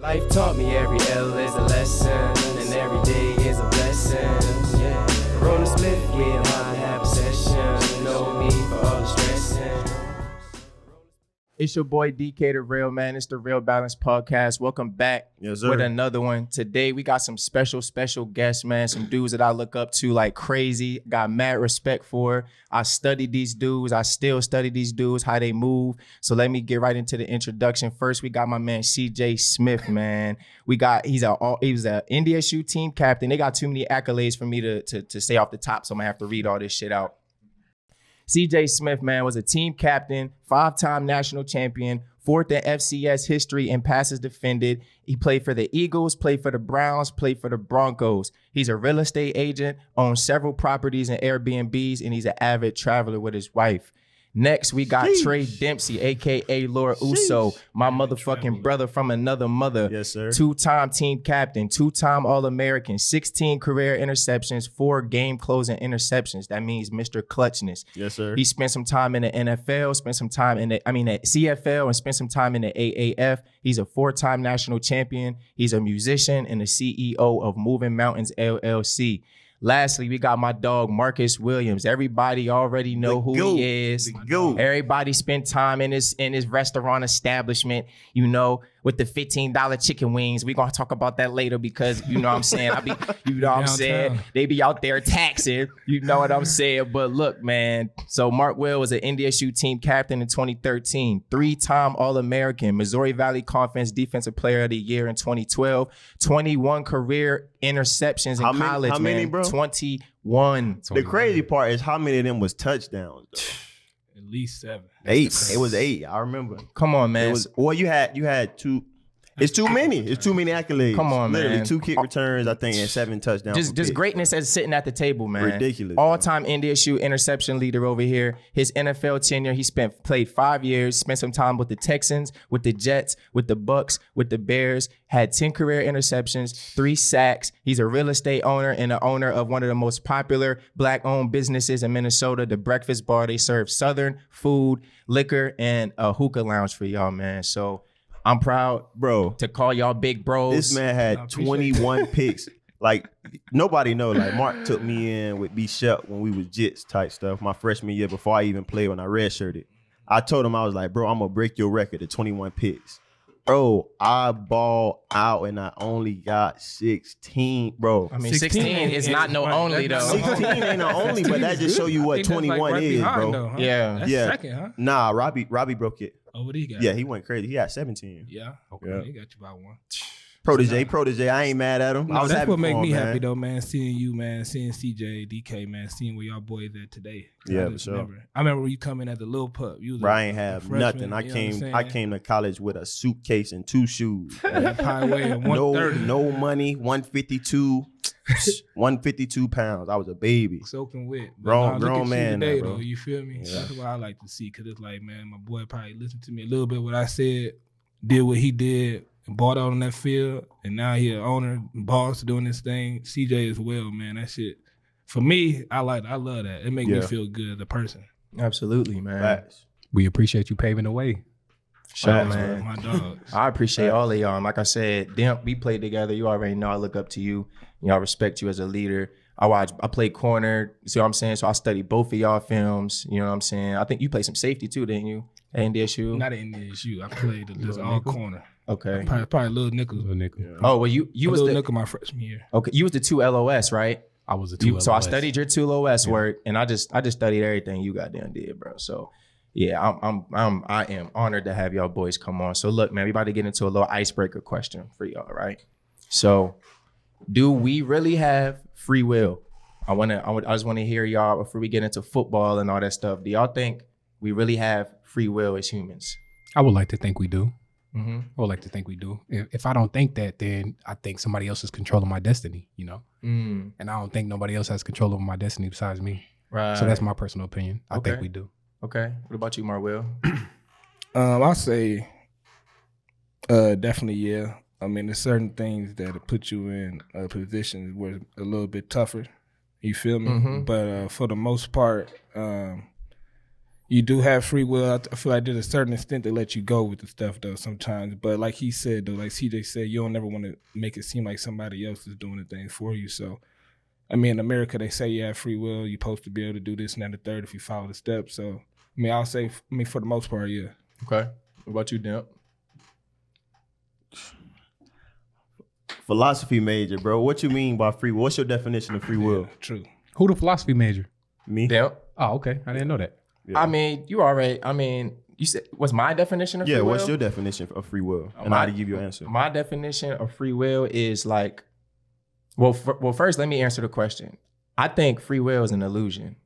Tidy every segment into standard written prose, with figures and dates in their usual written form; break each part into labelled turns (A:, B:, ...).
A: Life taught me every L is a lesson, and every day is a blessing. Yeah, Rona Smith, yeah, might have a session. No need for all the stressing.
B: It's your boy DK, the Real Man. It's the Real Balance Podcast. Welcome back with another one. Today, we got some special guests, man. Some dudes that I look up to like crazy. Got mad respect for. I studied these dudes. I still study these dudes, how they move. So let me get right into the introduction. First, we got my man CJ Smith, man. He was a NDSU team captain. They got too many accolades for me to say off the top, so I'm gonna have to read all this shit out. CJ Smith, man, was a team captain, 5-time national champion, 4th in FCS history in passes defended. He played for the Eagles, played for the Browns, played for the Broncos. He's a real estate agent, owns several properties and Airbnbs, and he's an avid traveler with his wife. Next, we got Trey Dempsey, a.k.a. Lord Uso, my motherfucking brother from another mother.
C: Yes, sir.
B: 2-time team captain, 2-time All-American, 16 career interceptions, 4 game-closing interceptions. That means Mr. Clutchness.
C: Yes, sir.
B: He spent some time in the NFL, spent some time in the CFL, and spent some time in the AAF. He's a 4-time national champion. He's a musician and the CEO of Moving Mountains, LLC. Lastly, we got my dog, Marcus Williams. Everybody already know who he is. Everybody spent time in his restaurant establishment, you know, with the $15 chicken wings. We're going to talk about that later because, you know what I'm saying? They be out there taxing, you know what I'm saying? But look, man, so Mark Will was an NDSU team captain in 2013, 3-time All-American, Missouri Valley Conference Defensive Player of the Year in 2012, 21 career interceptions in college,
C: how many, bro?
B: 21.
C: The crazy part is how many of them was touchdowns, though?
D: At least 7.
C: 8. It was 8. I remember.
B: Come on, man.
C: You had 2. It's too many. It's too many accolades.
B: Come on,
C: Literally,
B: man.
C: 2 kick returns, I think, and 7 touchdowns.
B: Just greatness as sitting at the table, man.
C: Ridiculous.
B: All-time NDSU interception leader over here. His NFL tenure, played 5 years, spent some time with the Texans, with the Jets, with the Bucks, with the Bears, had 10 career interceptions, 3 sacks. He's a real estate owner and the owner of one of the most popular Black-owned businesses in Minnesota, the Breakfast Bar. They serve Southern food, liquor, and a hookah lounge for y'all, man. So I'm proud,
C: bro,
B: to call y'all big bros.
C: This man had 21 picks. Like, nobody know. Like, Mark took me in with B. Shep when we was Jits type stuff my freshman year before I even played when I redshirted. I told him, I was like, bro, I'm going to break your record at 21 picks. Bro, I balled out and I only got 16, bro.
B: I mean, 16 is not no only, though.
C: 16 ain't no only, but that just show you what 21
D: like
C: is,
D: behind,
C: bro.
D: though, huh?
B: Yeah.
D: That's second, huh?
C: Nah, Robbie broke it.
D: Oh, what he got?
C: Yeah, he went crazy. He got 17.
D: Yeah. Okay.
C: Yeah.
D: He got you by 1.
C: Protege. I ain't mad at him.
D: No,
C: I was
D: that's
C: happy
D: what
C: for
D: make
C: him,
D: me
C: man.
D: happy though, man. Seeing you, man. Seeing CJ, DK, man. Seeing where y'all boys at today.
C: Yeah, for sure.
D: I remember when you come in at the little pup. You was
C: Brian had
D: freshman,
C: nothing. I
D: I
C: came to college with a suitcase and 2 shoes.
D: That pie weighing 130.
C: No money. 152 pounds. I was a baby.
D: Soaking wet.
C: Grown man
D: today,
C: now, bro.
D: though. You feel me?
C: Yeah.
D: That's what I like to see. Cause it's like, man, my boy probably listened to me a little bit. What I said, did what he did, and bought out on that field, and now he an owner, boss, doing this thing. CJ as well, man. That shit. For me, I love that. It makes me feel good as a person.
B: Absolutely, man.
C: Facts.
E: We appreciate you paving the way.
B: Sure, man.
D: My dogs.
B: I appreciate all of y'all. Like I said, we played together. You already know I look up to you. I respect you as a leader. I played corner. See what I'm saying? So I studied both of y'all films. You know what I'm saying? I think you played some safety too, didn't you? At NDSU?
D: Not at NDSU. I played just all corner.
B: Okay.
D: Probably Little Nickel.
E: Yeah.
B: Oh, well, you was
D: Little
B: the
D: Nickel my freshman year.
B: Okay. You was the 2 LOS, right?
E: I was a 2 LOS.
B: So I studied your 2 LOS work, and I just studied everything you goddamn did, bro. So yeah, I am honored to have y'all boys come on. So look, man, we about to get into a little icebreaker question for y'all, right? So, do we really have free will? I just want to hear y'all before we get into football and all that stuff. Do y'all think we really have free will as humans?
E: I would like to think we do.
B: Mm-hmm.
E: I would like to think we do. If I don't think that, then I think somebody else is controlling my destiny, you know? And I don't think nobody else has control over my destiny besides me.
B: Right.
E: So that's my personal opinion. I think we do.
B: Okay. What about you, Marwell?
D: I'll say definitely, yeah. I mean, there's certain things that put you in positions where it's a little bit tougher. You feel me?
B: Mm-hmm.
D: But for the most part, you do have free will. I feel like there's a certain extent they let you go with the stuff though sometimes. But like he said though, like CJ said, you don't never want to make it seem like somebody else is doing the things for you. So, I mean, in America they say you have free will. You're supposed to be able to do this and that and the third if you follow the steps. So, I mean, I'll say, for the most part, yeah.
B: Okay. What about you, Demp?
C: Philosophy major, bro. What you mean by free will? What's your definition of free will?
D: Yeah, true.
E: Who the philosophy major?
C: Me?
B: Demp?
E: Oh, okay. I didn't know that.
C: Yeah.
B: I mean, you said, what's my definition of free will?
C: What's your definition of free will? And how to give you an answer.
B: My definition of free will is like, well, first, let me answer the question. I think free will is an illusion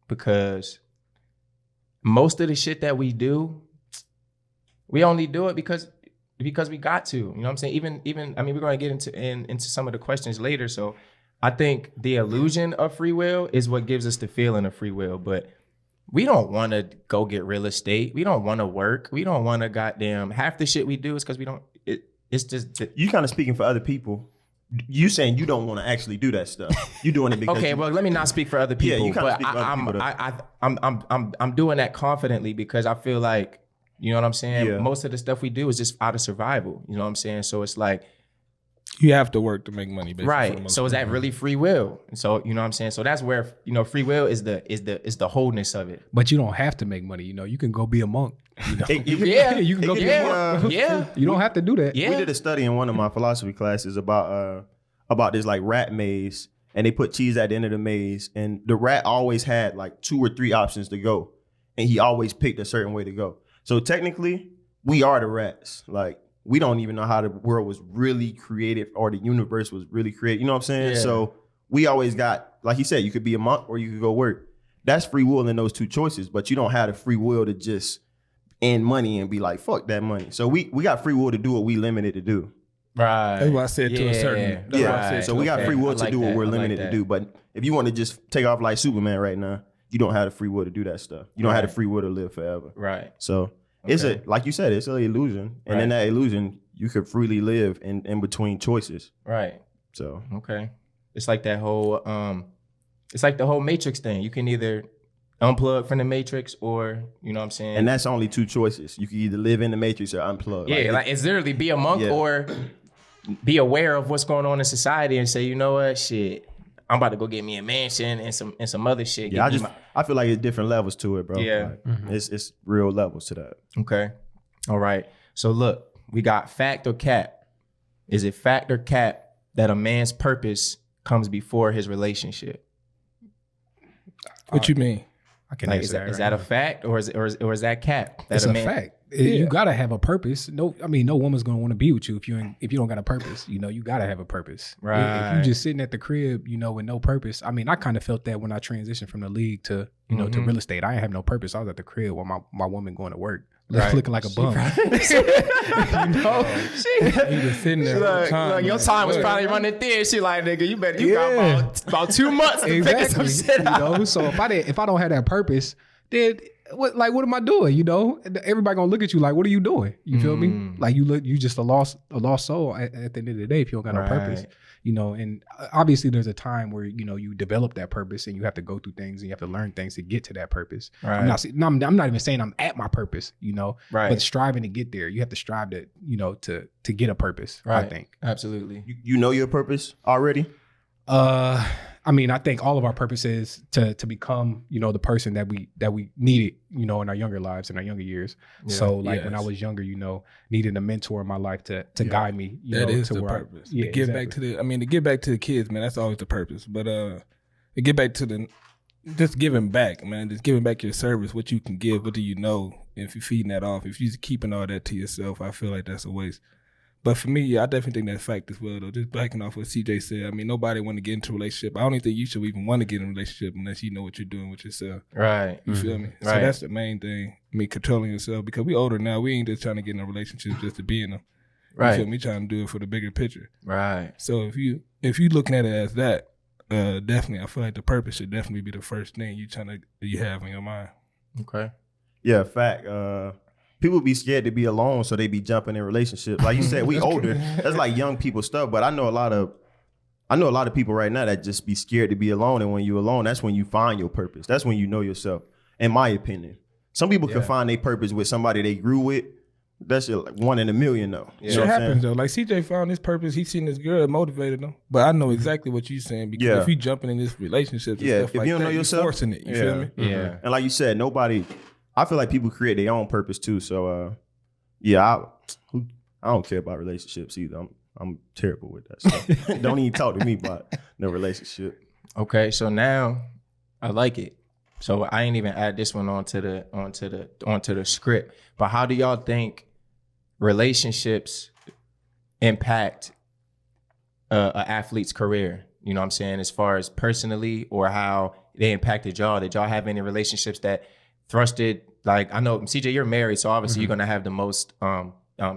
B: because most of the shit that we do, we only do it because we got to. You know what I'm saying? Even I mean, we're going to get into some of the questions later. So I think the illusion of free will is what gives us the feeling of free will, but we don't want to go get real estate. We don't want to work. We don't want to goddamn half the shit we do is because we don't. It's just
C: you kind of speaking for other people. You saying you don't want to actually do that stuff. You doing it because
B: okay. Well, let me not speak for other people.
C: Yeah, you kind of speak for other people.
B: I'm doing that confidently because I feel like, you know what I'm saying.
C: Yeah.
B: Most of the stuff we do is just out of survival. You know what I'm saying. So it's like.
D: You have to work to make money, basically.
B: Right. So is that really free will? And so, you know what I'm saying? So that's where, you know, free will is the wholeness of it.
E: But you don't have to make money. You know, you can go be a monk. You know?
B: Yeah.
E: You can go be a monk.
B: Yeah.
E: You don't have to do that.
B: Yeah.
C: We did a study in one of my philosophy classes about this like rat maze, and they put cheese at the end of the maze, and the rat always had like 2 or 3 options to go, and he always picked a certain way to go. So technically, we are the rats. Like, we don't even know how the world was really created or the universe was really created. You know what I'm saying?
B: Yeah.
C: So we always got, like you said, you could be a monk or you could go work. That's free will in those 2 choices, but you don't have the free will to just end money and be like, fuck that money. So we got free will to do what we limited to do.
B: Right.
D: That's what I said to a certain. That's what I said
C: So
D: to
C: we
D: a
C: got
D: certain-
C: free will
B: I
C: to
B: like
C: do what
B: that.
C: we're
B: I like
C: limited to
B: that.
C: do. But if you want to just take off like Superman right now, you don't have the free will to do that stuff. You don't have the free will to live forever.
B: Right.
C: So it's like you said, it's an illusion. And in that illusion, you could freely live in between choices.
B: Right.
C: So
B: Okay. It's like that whole it's like the whole Matrix thing. You can either unplug from the Matrix or, you know what I'm saying?
C: and that's only 2 choices. You can either live in the Matrix or unplug.
B: yeah, like it's literally be a monk or be aware of what's going on in society and say, you know what, shit, I'm about to go get me a mansion and some other shit.
C: Yeah, I feel like it's different levels to it, bro.
B: Yeah.
C: Like, it's real levels to that.
B: Okay. All right. So look, we got fact or cap. Is it fact or cap that a man's purpose comes before his relationship?
D: What you mean?
E: I can
B: Like,
E: answer
B: is
E: that.
B: that a fact or is that cap? That
E: It's a fact. You gotta have a purpose. No woman's gonna want to be with you if you don't got a purpose. You know, you gotta have a purpose.
B: Right.
E: If you just sitting at the crib, you know, with no purpose. I mean, I kind of felt that when I transitioned from the league to to real estate. I didn't have no purpose. I was at the crib while my woman going to work, looking like a bum.
B: You know,
D: You just sitting there all the time.
B: look, your time was probably running thin. She like, nigga, you got about 2 months to figure some shit
E: You
B: out.
E: know, so if I don't have that purpose, then what am I doing? You know, everybody gonna look at you like, what are you doing? You feel me? Like you just a lost soul at the end of the day if you don't got no purpose.
B: Right.
E: You know, and obviously there's a time where you develop that purpose and you have to go through things and you have to learn things to get to that purpose.
B: Right.
E: I'm not even saying I'm at my purpose,
B: Right.
E: but striving to get there. You have to strive to to get a purpose.
B: Right.
E: I think.
B: Absolutely.
C: You know your purpose already?
E: I mean, I think all of our purpose is to become, the person that we needed, in our younger lives, in our younger years.
B: Yeah.
E: So like when I
D: Yes.
E: was younger, needed a mentor in my life to guide me.
D: That is
E: to
D: the
E: where
D: purpose.
E: Yeah,
D: to give
E: exactly.
D: back to get back to the kids, man. That's always the purpose. But to get back to just giving back, man. Just giving back your service, what you can give. What do you know? If you're feeding that off, if you're just keeping all that to yourself, I feel like that's a waste. But for me, yeah, I definitely think that's fact as well, though. Just backing off what CJ said. I mean, nobody want to get into a relationship. I don't even think you should even want to get in a relationship unless you know what you're doing with yourself.
B: Right.
D: You feel me? So
B: Right.
D: that's the main thing. I mean, controlling yourself, because we older now. We ain't just trying to get in a relationship just to be in them.
B: Right.
D: You feel me? We trying to do it for the bigger picture.
B: Right.
D: So if you looking at it as that, definitely, I feel like the purpose should definitely be the first thing you have in your mind.
B: Okay.
C: Yeah, fact. People be scared to be alone, so they be jumping in relationships. Like you said, we older. That's like young people stuff. But I know a lot of people right now that just be scared to be alone. And when you're alone, that's when you find your purpose. That's when you know yourself, in my opinion. Some people can find their purpose with somebody they grew with. That's just like 1 in a million, though.
B: Yeah.
D: Shit happens though. Like CJ found his purpose. He seen this girl that motivated him. But I know exactly what you're saying because if you jumping in this relationship, and stuff
C: if
D: like
C: you don't know
D: you're
C: yourself,
D: forcing it. You feel me?
B: Yeah.
C: And like you said, I feel like people create their own purpose too. So I don't care about relationships either. I'm terrible with that stuff. Don't even talk to me about no relationship.
B: Okay, so now I like it. So I ain't even add this one onto the script. But how do y'all think relationships impact an athlete's career? You know what I'm saying? As far as personally, or how they impacted y'all. Did y'all have any relationships that thrusted? Like, I know CJ, you're married, so obviously you're gonna have the most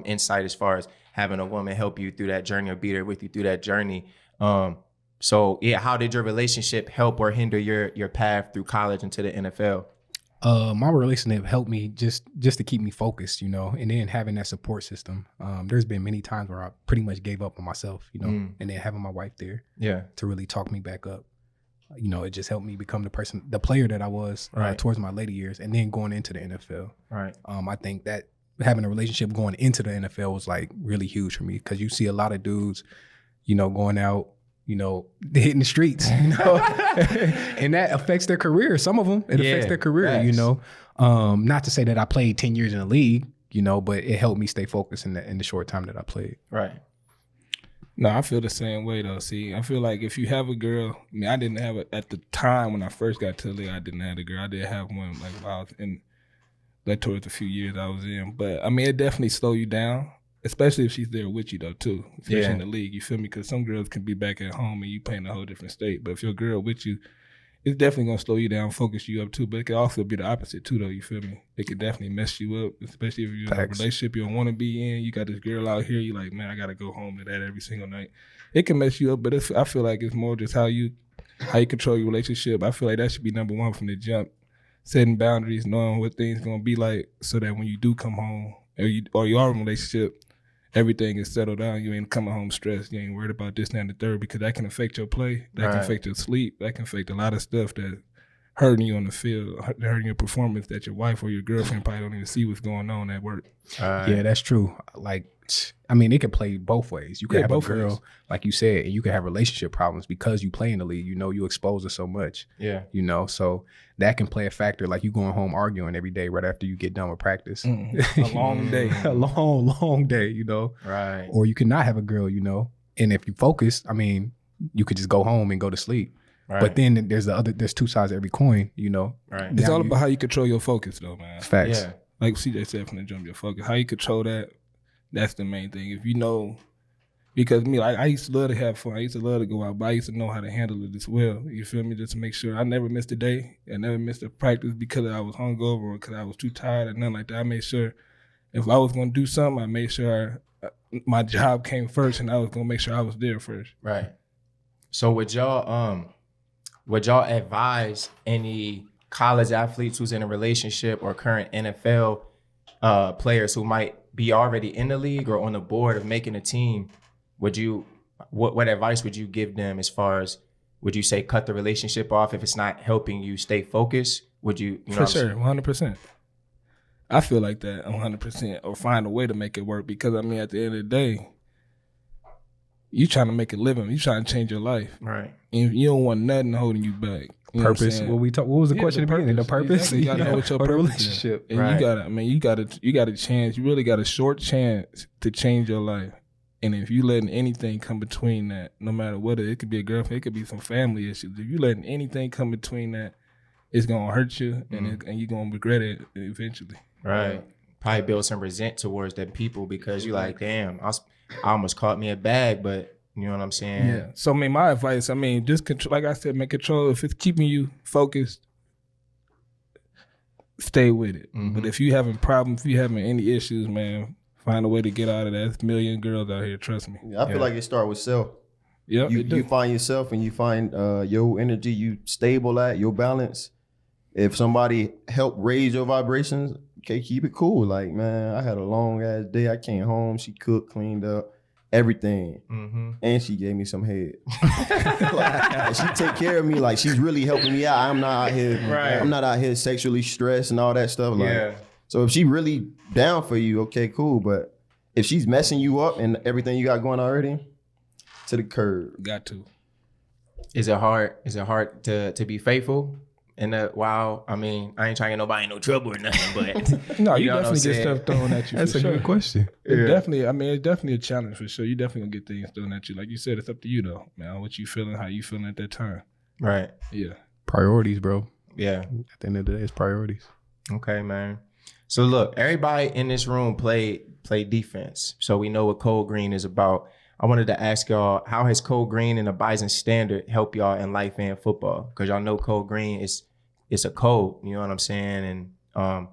B: insight as far as having a woman help you through that journey or be there with you through that journey. So yeah, how did your relationship help or hinder your path through college into the NFL?
E: My relationship helped me just to keep me focused, you know, and then having that support system. There's been many times where I pretty much gave up on myself, you know, and then having my wife there to really talk me back up. You know, it just helped me become the player that I was towards my later years, and then going into the NFL. Right. I think that having a relationship going into the NFL was like really huge for me, because you see a lot of dudes, you know, going out, you know, hitting the streets, you know, and that affects their career. Some of them, it affects their career, you know. Not to say that I played 10 years in the league, you know, but it helped me stay focused in the short time that I played.
B: Right.
D: No, I feel the same way though. See, I feel like if you have a girl, I mean, I didn't have it at the time when I first got to the league. I didn't have a girl. I did have one like while I was in, like towards the few years I was in. But I mean, it definitely slow you down, especially if she's there with you though too, especially in the league. You feel me? Because some girls can be back at home and you playing a whole different state. But if your girl with you, it's definitely gonna slow you down, focus you up too. But it could also be the opposite too, though. You feel me? It could definitely mess you up, especially if you're in a relationship you don't want to be in. You got this girl out here. You like, man, I gotta go home to that every single night. It can mess you up, but I feel like it's more just how you control your relationship. I feel like that should be number one from the jump. Setting boundaries, knowing what things gonna be like, so that when you do come home or you are in a relationship, everything is settled down. You ain't coming home stressed. You ain't worried about this, that, and the third, because that can affect your play. That can affect your sleep. That can affect a lot of stuff that hurting you on the field, hurting your performance, that your wife or your girlfriend probably don't even see what's going on at work.
E: Yeah, that's true. Like, I mean, it can play both ways. You can have a girl, like you said, and you can have relationship problems because you play in the league. You know, you expose her so much. Yeah. You know, so that can play a factor. Like you going home arguing every day right after you get done with practice.
D: A long day.
E: A long day, you know. Right. Or you cannot have a girl, you know. And if you focus, I mean, you could just go home and go to sleep. Right. But then there's two sides of every coin, you know. Right.
D: It's all about how you control your focus though, man.
E: Facts. Yeah.
D: Like CJ said from the jump, your focus. How you control that, that's the main thing. If you know, because me, like I used to love to have fun. I used to love to go out, but I used to know how to handle it as well. You feel me? Just to make sure I never missed a day. I never missed a practice because I was hungover or because I was too tired or nothing like that. I made sure if I was going to do something, I made sure my job came first, and I was going to make sure I was there first.
B: Right. So would y'all advise any college athletes who's in a relationship or current NFL players who might be already in the league or on the board of making a team? What advice would you give them as far as, would you say cut the relationship off if it's not helping you stay focused? Would you know?
D: For sure, 100%. I feel like that 100%, or find a way to make it work, because I mean at the end of the day, you trying to make a living, you trying to change your life. Right. And you don't want nothing holding you back. You
E: purpose. What was the question again? The purpose?
D: Exactly. You gotta know what your purpose
E: relationship.
D: Is. And you got a chance, you really got a short chance to change your life. And if you letting anything come between that, no matter what it could be a girlfriend, it could be some family issues. If you letting anything come between that, it's gonna hurt you, and you're gonna regret it eventually.
B: Right. Probably build some resent towards them people because you're like, damn, I almost caught me a bag, but you know what I'm saying?
D: Yeah. So I mean, my advice, just control, like I said, make control. If it's keeping you focused, stay with it. Mm-hmm. But if you having problems, if you having any issues, man, find a way to get out of that. There's a million girls out here, trust me.
C: Yeah, I feel like it starts with self.
D: Yeah,
C: you find yourself and you find your energy, you stable at, your balance. If somebody help raise your vibrations, okay, keep it cool. Like, man, I had a long ass day. I came home, she cooked, cleaned up. everything. And she gave me some head. Like, she take care of me. Like, she's really helping me out. I'm not out here sexually stressed and all that stuff. Like, so if she really down for you, okay, cool. But if she's messing you up and everything you got going already, to the curb.
D: Got to.
B: Is it hard to be faithful? And while I mean, I ain't trying to get nobody in no trouble or nothing, but
D: no, you definitely get stuff thrown at you.
E: That's a good question.
D: It's definitely a challenge for sure. You definitely gonna get things thrown at you. Like you said, it's up to you though, man. What you feeling, how you feeling at that time.
B: Right.
D: Yeah.
E: Priorities, bro.
B: Yeah.
E: At the end of the day, it's priorities.
B: Okay, man. So look, everybody in this room played defense, so we know what Code Green is about. I wanted to ask y'all, how has Code Green and the Bison Standard help y'all in life and football? Because y'all know Code Green is a code, you know what I'm saying? And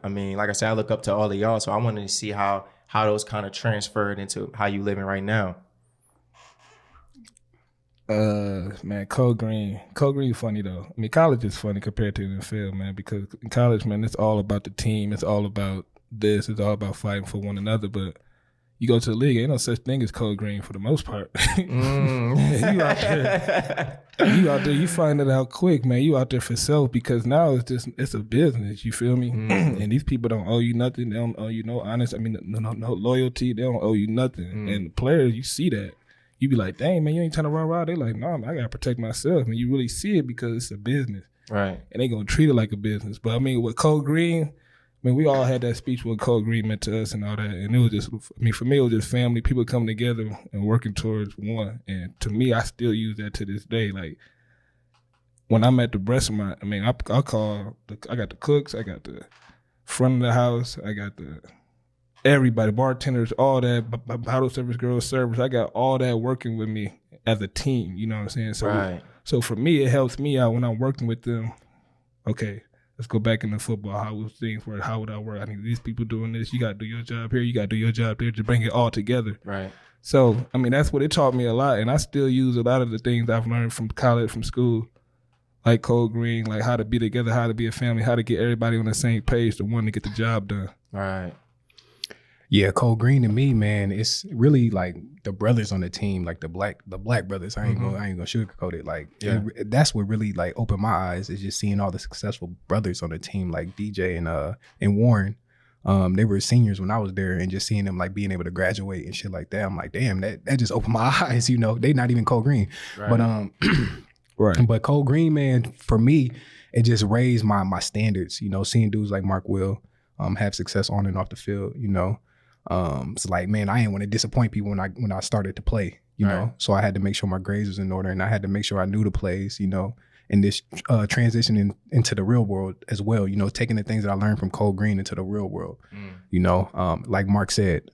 B: I mean, like I said, I look up to all of y'all, so I wanted to see how those kind of transferred into how you living right now.
D: Man, Code Green funny though. I mean, college is funny compared to the NFL, man, because in college, man, it's all about the team. It's all about this. It's all about fighting for one another, but you go to the league, ain't no such thing as Code Green for the most part. You out there, you find it out quick, man. You out there for self because now it's a business. You feel me? And these people don't owe you nothing. They don't owe you no no loyalty. They don't owe you nothing. And the players, you see that. You be like, dang, man, you ain't trying to run around. They like, nah, man, I gotta protect myself. And you really see it because it's a business,
B: right? And
D: they gonna treat it like a business. But I mean, with Code Green. I mean, we all had that speech what Code Green meant to us and all that. And it was just, I mean, for me, it was just family, people coming together and working towards one. And to me, I still use that to this day. Like, when I'm at the restaurant, I mean, I got the cooks, I got the front of the house, I got everybody, bartenders, all that, bottle service, girl service. I got all that working with me as a team, you know what I'm saying? So, So for me, it helps me out when I'm working with them. Okay. Let's go back into football. How would things work? How would I work? I need these people doing this. You got to do your job here. You got to do your job there to bring it all together.
B: Right.
D: So, I mean, that's what it taught me a lot. And I still use a lot of the things I've learned from college, from school, like Code Green, like how to be together, how to be a family, how to get everybody on the same page to want to get the job done.
B: Right.
E: Yeah, Code Green to me, man, it's really like the brothers on the team, like the black brothers. I ain't gonna sugarcoat it. Like that's what really like opened my eyes is just seeing all the successful brothers on the team, like DJ and Warren. They were seniors when I was there, and just seeing them like being able to graduate and shit like that. I'm like, damn, that just opened my eyes. You know, they not even Code Green, right. But But Code Green, man, for me, it just raised my standards. You know, seeing dudes like Mark Will have success on and off the field. You know. It's like, man, I didn't want to disappoint people when I started to play, you know, so I had to make sure my grades was in order, and I had to make sure I knew the plays, you know, and this transitioning into the real world as well, you know, taking the things that I learned from Code Green into the real world, you know, like Mark said,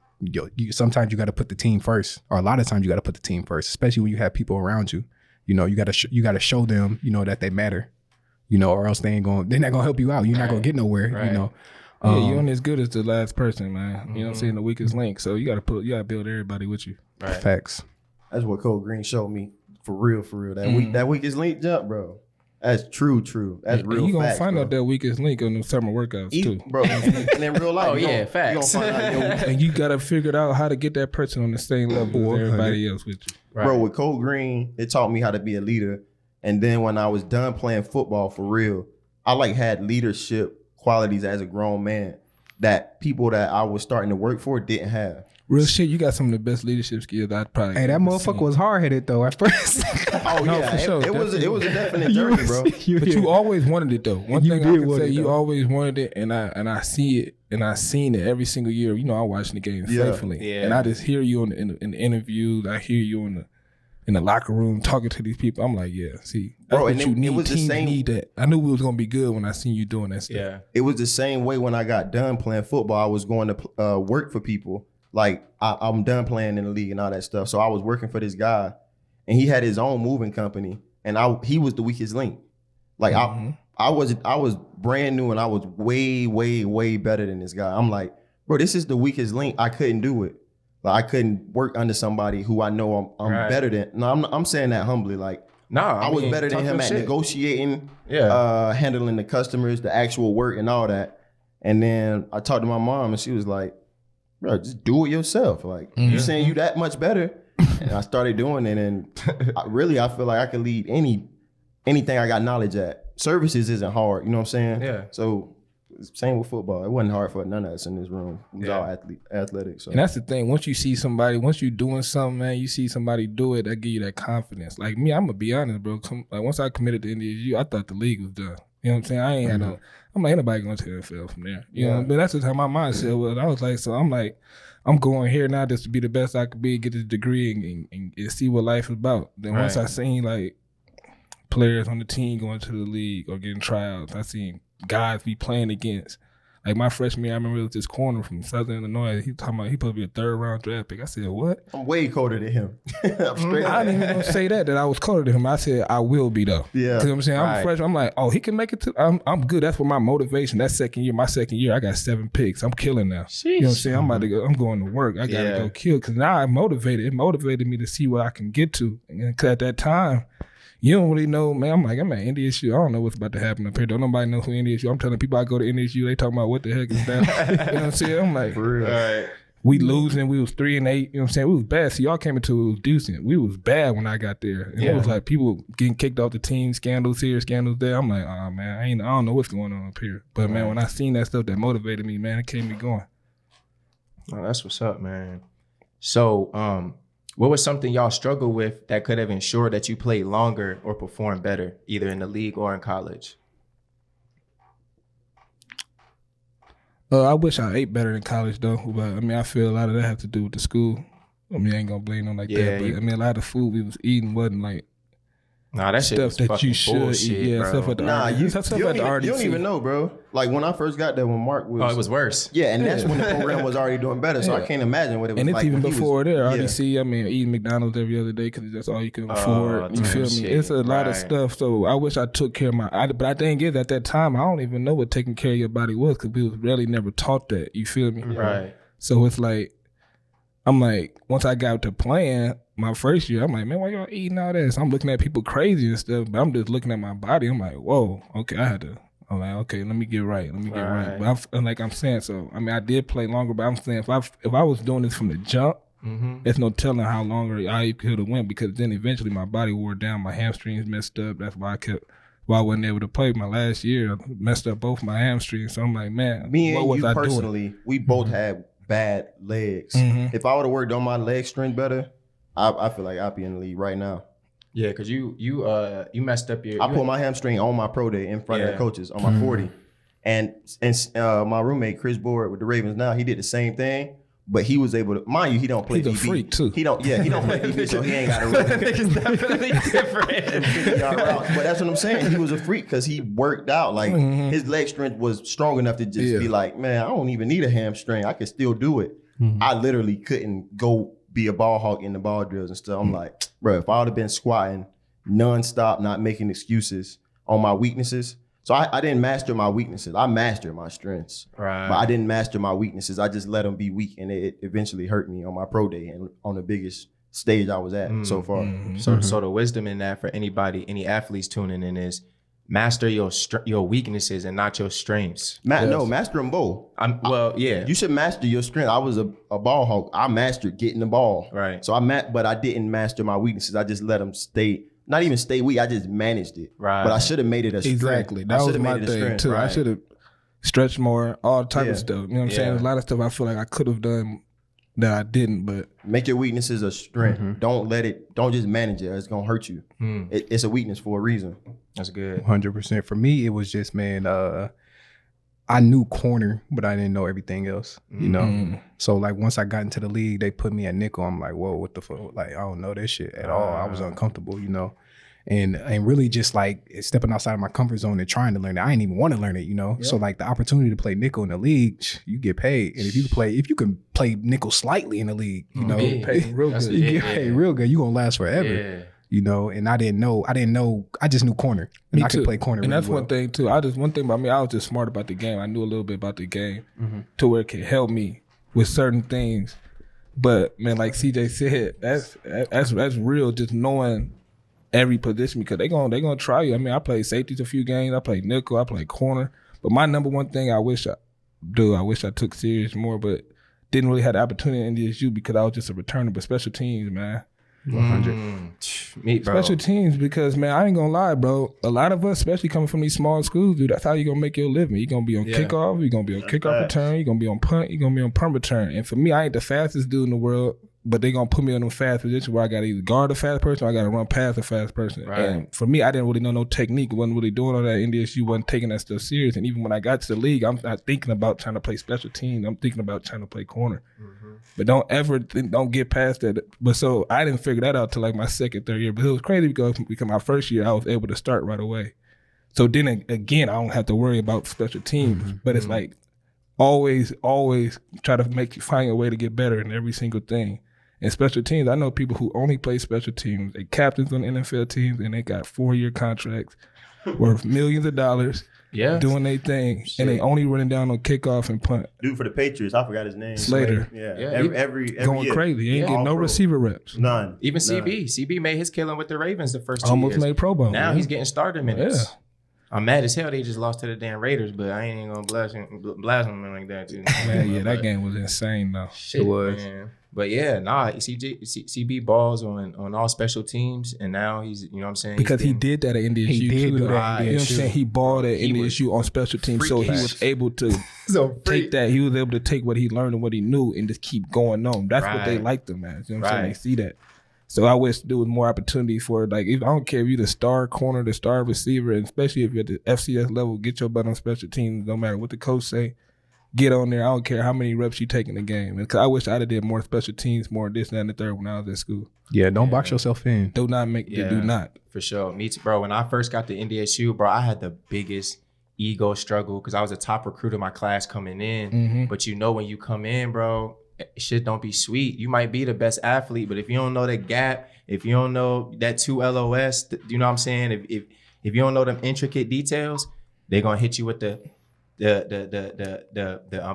E: sometimes you got to put the team first, or a lot of times you got to put the team first, especially when you have people around you, you know, you got to show them, you know, that they matter, you know, or else they're not gonna help you out. You're not gonna get nowhere, you know.
D: Yeah, you're only as good as the last person, man. You know what I'm saying? The weakest link. So you gotta build everybody with you.
B: Right.
E: Facts.
C: That's what Code Green showed me for real. That weakest link jump, bro. That's true. That's real.
D: And you gonna
C: facts,
D: find
C: bro.
D: out that weakest link on the summer workouts too,
C: bro. And in real life,
B: facts.
C: You gonna find out
D: and you gotta figure out how to get that person on the same level as everybody else with you.
B: Right.
C: Bro, with Code Green, it taught me how to be a leader. And then when I was done playing football for real, I like had leadership qualities as a grown man that people that I was starting to work for didn't have.
D: Real shit, you got some of the best leadership skills I'd probably.
E: Hey, that motherfucker was hard headed though at first.
D: For sure.
C: It was a definite journey, bro.
D: But you always wanted it though. One thing I can say, you always wanted it, and I see it, and I seen it every single year. You know, I'm watching the games faithfully, and I just hear you in the interviews. I hear you in the locker room talking to these people. I'm like, yeah, see, that's
C: bro,
D: what
C: and
D: you need.
C: It was the same.
D: Need that. I knew we was gonna be good when I seen you doing that stuff.
B: Yeah,
C: it was the same way when I got done playing football. I was going to work for people. Like I'm done playing in the league and all that stuff. So I was working for this guy, and he had his own moving company, and he was the weakest link. Like I was brand new, and I was way, way, way better than this guy. I'm like, bro, this is the weakest link. I couldn't do it. Like I couldn't work under somebody who I know I'm better than. No, I'm saying that humbly. Like I was better than him at negotiating, handling the customers, the actual work and all that. And then I talked to my mom, and she was like, bro, just do it yourself. Like you saying you that much better. And I started doing it, and I feel like I can lead anything I got knowledge at. Services isn't hard, you know what I'm saying?
B: Yeah.
C: So same with football. It wasn't hard for none of us in this room. It was all athletic. So.
D: And that's the thing. Once you see somebody, once you doing something, man, you see somebody do it, that give you that confidence. Like me, I'm gonna be honest, bro. Like once I committed to NDSU, I thought the league was done. You know what I'm saying? I ain't had no. I'm like, ain't nobody going to the NFL from there. You know, but that's just how my mindset was. I was like, so I'm like, I'm going here now just to be the best I could be, get this degree, and see what life is about. Then once I seen like players on the team going to the league or getting tryouts, I seen guys be playing against. Like my freshman year, I remember it was this corner from Southern Illinois. He talking about he supposed to be a 3rd round draft pick. I said, what?
C: I'm way colder than him. I'm straight.
D: I didn't even gonna say that I was colder than him. I said I will be though. Yeah. Cause I'm saying I'm a freshman. I'm like, oh, he can make it to. I'm good. That's what my motivation. That my second year, I got 7 picks. I'm killing now. Sheesh. You know what I'm saying? I'm about to go. I'm going to work. I gotta go kill. Cause now I'm motivated. It motivated me to see what I can get to. And cause at that time, you don't really know, man. I'm at NDSU. I don't know what's about to happen up here. Don't nobody know who NDSU. I'm telling people I go to NDSU, they talking about what the heck is that? You know what I'm saying? I'm like, for real. Right. We losing. We was 3-8. You know what I'm saying? We was bad. So y'all came into it was decent. We was bad when I got there. And it was like people getting kicked off the team, scandals here, scandals there. I'm like, oh man, I don't know what's going on up here. But man, when I seen that stuff that motivated me, man, it kept me going.
B: Oh, that's what's up, man. So, what was something y'all struggled with that could have ensured that you played longer or performed better, either in the league or in college?
D: I wish I ate better in college though, but I mean, I feel a lot of that has to do with the school. I mean, I ain't gonna blame them like that, but I mean, a lot of the food we was eating wasn't like
B: that shit
D: stuff that you should
B: bullshit,
D: eat. Yeah,
B: bro.
D: Stuff at the
C: you don't even know, bro. Like when I first got there, when Mark was,
B: it was worse.
C: Yeah, and that's when the program was already doing better. So I can't imagine what it was.
D: And it's
C: like
D: even before there.
C: Yeah.
D: RDC, I mean, eating McDonald's every other day because that's all you can afford. You feel me?
B: Shit.
D: It's a lot of stuff. So I wish I took care of but I think at that time I don't even know what taking care of your body was because we was really never taught that. You feel me?
B: Right.
D: So it's like, I'm like, once I got to playing my first year, I'm like, man, why y'all eating all this? I'm looking at people crazy and stuff, but I'm just looking at my body. I'm like, whoa, okay, I'm like, okay, let me get right. But I'm saying, so, I mean, I did play longer, but I'm saying if I was doing this from the jump, there's no telling how longer I could have went because then eventually my body wore down, my hamstrings messed up. That's why I wasn't able to play my last year. I messed up both my hamstrings. So I'm like, man, what was I doing?
C: Personally, we both had bad legs. If I would have worked on my leg strength better, I feel like I'd be in the league right now.
B: Yeah, because you messed up your.
C: I pulled my hamstring on my pro day in front of the coaches on my 40, and my roommate Chris Board with the Ravens now, he did the same thing, but he was able to. Mind you, he don't play DB.
D: He's a freak too.
C: He don't play DB, so he ain't got to run.
B: It's definitely different.
C: But that's what I'm saying. He was a freak because he worked out. Like his leg strength was strong enough to just be like, man, I don't even need a hamstring. I can still do it. I literally couldn't go be a ball hawk in the ball drills and stuff. I'm like, bro, if I would have been squatting nonstop, not making excuses on my weaknesses. So I didn't master my weaknesses. I mastered my strengths. Right. But I didn't master my weaknesses. I just let them be weak, and it eventually hurt me on my pro day and on the biggest stage I was at so far.
B: So the wisdom in that for anybody, any athletes tuning in is master your weaknesses and not your strengths.
C: No, master them both. You should master your strength. I was a ball hawk. I mastered getting the ball.
B: Right.
C: So but I didn't master my weaknesses. I just let them not even stay weak. I just managed it. Right. But I should have made it a strength.
D: Exactly. That was my thing too. Right. I should have stretched more, all type of stuff. You know what I'm saying? There's a lot of stuff I feel like I could have done that I didn't, but
C: make your weaknesses a strength. Don't just manage it. It's gonna hurt you. It's a weakness for a reason.
B: That's good.
E: 100%. For me, it was just, man, I knew corner, but I didn't know everything else, you know? So like once I got into the league, they put me at nickel. I'm like, whoa, what the fuck? Like, I don't know this shit at all. I was uncomfortable, you know? And really just like stepping outside of my comfort zone and trying to learn it. I didn't even want to learn it, you know? Yep. So like the opportunity to play nickel in the league, you get paid. And if you can play nickel slightly in the league, you know, you get paid real good. You're going to last forever. Yeah. You know, and I didn't know, I just knew corner. And I could play corner
D: and
C: really
D: that's one thing too. One thing about me, I was just smart about the game. I knew a little bit about the game to where it could help me with certain things. But man, like CJ said, that's real, just knowing every position because they gonna try you. I mean, I played safeties a few games, I played nickel, I played corner. But my number one thing I wish I took serious more, but didn't really have the opportunity in NDSU because I was just a returner. But special teams, man.
B: 100. Me, bro.
D: Special teams, because, man, I ain't gonna lie, bro. A lot of us, especially coming from these small schools, dude, that's how you gonna make your living. You're gonna be on kickoff, you're gonna be on kickoff return, you're gonna be on punt, you're gonna be on punt return. And for me, I ain't the fastest dude in the world, but they gonna put me in them fast positions where I gotta either guard a fast person or I gotta run past a fast person.
B: Right.
D: And for me, I didn't really know no technique, wasn't really doing all that. NDSU wasn't taking that stuff serious. And even when I got to the league, I'm not thinking about trying to play special teams. I'm thinking about trying to play corner. But don't ever don't get past that. But so I didn't figure that out till like my second, third year. But it was crazy because my first year I was able to start right away. So then again, I don't have to worry about special teams. But it's like always try to find a way to get better in every single thing. And special teams, I know people who only play special teams. They captains on NFL teams and they got 4-year contracts worth millions of dollars.
B: Yeah,
D: doing their thing, and they only running down on kickoff and punt.
C: Dude for the Patriots, I forgot his name.
D: Slater.
C: Yeah. Every
D: going
C: year.
D: crazy. He ain't getting no receiver reps.
C: None.
B: Even CB made his killing with the Ravens the first 2
D: Almost
B: years.
D: made Pro Bowl.
B: Now he's getting starter minutes.
D: Yeah.
B: I'm mad as hell they just lost to the damn Raiders, but I ain't even gonna blast him like that too.
D: Man, yeah, that game was insane though.
B: Shit, it was. Man. But yeah, CB balls on all special teams, and now he's, you know what I'm saying?
D: Because he did that at NDSU.
E: He did
D: too,
E: do that.
D: You know what I'm saying? He balled at NDSU on special teams, so he was able to take that. He was able to take what he learned and what he knew and just keep going on. That's what they liked him as. You know what I'm saying? They see that. So I wish there was more opportunity for, like, I don't care if you're the star corner, the star receiver, and especially if you're at the FCS level, get your butt on special teams. No matter what the coach say, get on there. I don't care how many reps you take in the game. Because I wish I'd have did more special teams, more this, that, and the third when I was at school.
E: Yeah, don't box yourself in.
D: Do not.
B: For sure. Me too, bro. When I first got to NDSU, bro, I had the biggest ego struggle because I was a top recruiter in my class coming in. But you know when you come in, bro, shit don't be sweet. You might be the best athlete, but if you don't know the gap, if you don't know that 2 LOS, you know what I'm saying? If you don't know them intricate details, they're gonna hit you with the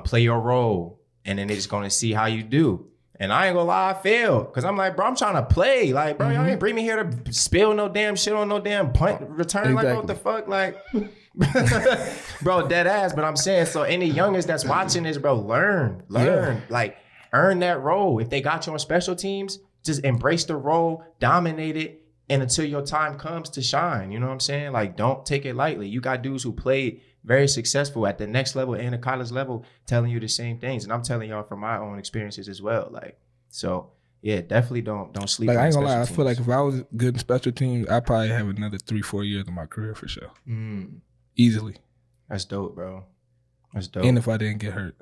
B: play your role, and then they're just gonna see how you do. And I ain't gonna lie, I failed because I'm like, bro, I'm trying to play. Like, bro, y'all ain't bring me here to spill no damn shit on no damn punt return. Like, what the fuck, like. Bro, dead ass. But I'm saying, so any youngers that's watching this, bro, learn, like, earn that role. If they got you on special teams, just embrace the role, dominate it, and until your time comes to shine. You know what I'm saying? Like, don't take it lightly. You got dudes who played very successful at the next level and the college level telling you the same things, and I'm telling y'all from my own experiences as well. Like, so yeah, definitely don't sleep.
D: Like,
B: on
D: I ain't gonna lie, I
B: teams.
D: feel like if I was good in special teams, I'd probably have another 3-4 years of my career for sure. Easily.
B: That's dope, bro. That's dope.
D: And if I didn't get hurt.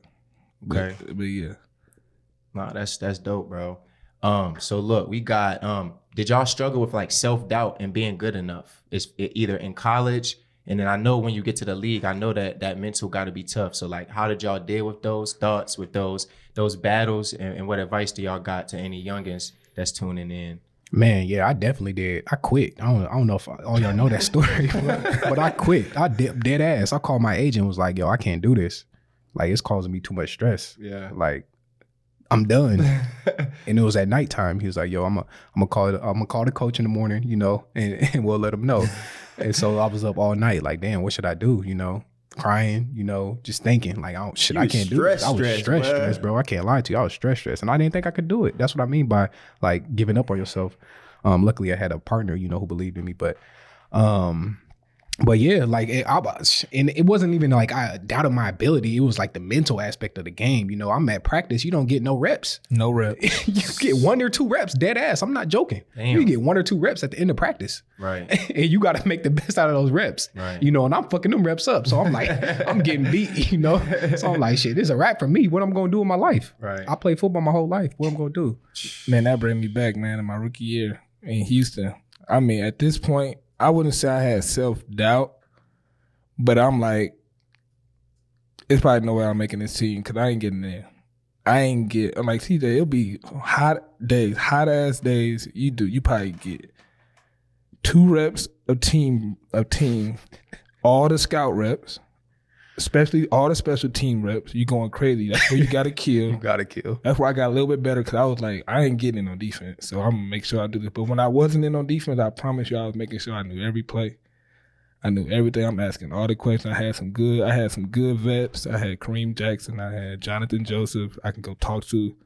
B: Okay.
D: But yeah.
B: Nah, that's dope, bro. So look, we got did y'all struggle with like self-doubt and being good enough? It's either in college, and then I know when you get to the league, I know that mental got to be tough. So like, how did y'all deal with those thoughts, with those battles, and what advice do y'all got to any youngins that's tuning in?
E: Man, yeah, I definitely did. I quit. I don't know if all y'all know that story, but I quit. I dead ass. I called my agent, was like, yo, I can't do this. Like, it's causing me too much stress.
B: Yeah.
E: Like, I'm done. And it was at nighttime. He was like, yo, I'm gonna call the coach in the morning, you know, and we'll let him know. And so I was up all night, like, damn, what should I do? You know, crying, you know, just thinking, like, I can't do this. I was stressed, bro. I can't lie to you. I was stressed. And I didn't think I could do it. That's what I mean by, like, giving up on yourself. Luckily I had a partner, you know, who believed in me, but yeah, like, and it wasn't even like I doubted my ability. It was like the mental aspect of the game. You know, I'm at practice. You don't get no reps.
D: No reps.
E: You get 1 or 2 reps, dead ass. I'm not joking.
B: Damn.
E: You get 1 or 2 reps at the end of practice.
B: Right.
E: And you got to make the best out of those reps.
B: Right.
E: You know, and I'm fucking them reps up. So I'm like, I'm getting beat, you know. So I'm like, shit, this is a wrap for me. What I'm going to do in my life.
B: Right.
E: I played football my whole life. What I'm going to do.
D: Man, that bring me back, man, in my rookie year in Houston. I mean, at this point, I wouldn't say I had self-doubt, but I'm like, it's probably no way I'm making this team because I ain't getting there. I'm like, CJ, it'll be hot ass days. You probably get 2 reps of team, all the scout reps, especially all the special team reps. You going crazy. That's where you got to kill.
E: You got to kill.
D: That's where I got a little bit better because I was like, I ain't getting in on defense, so I'm going to make sure I do this. But when I wasn't in on defense, I promise you I was making sure I knew every play. I knew everything. I'm asking all the questions. I had some good vets. I had Kareem Jackson. I had Jonathan Joseph. I can go talk to.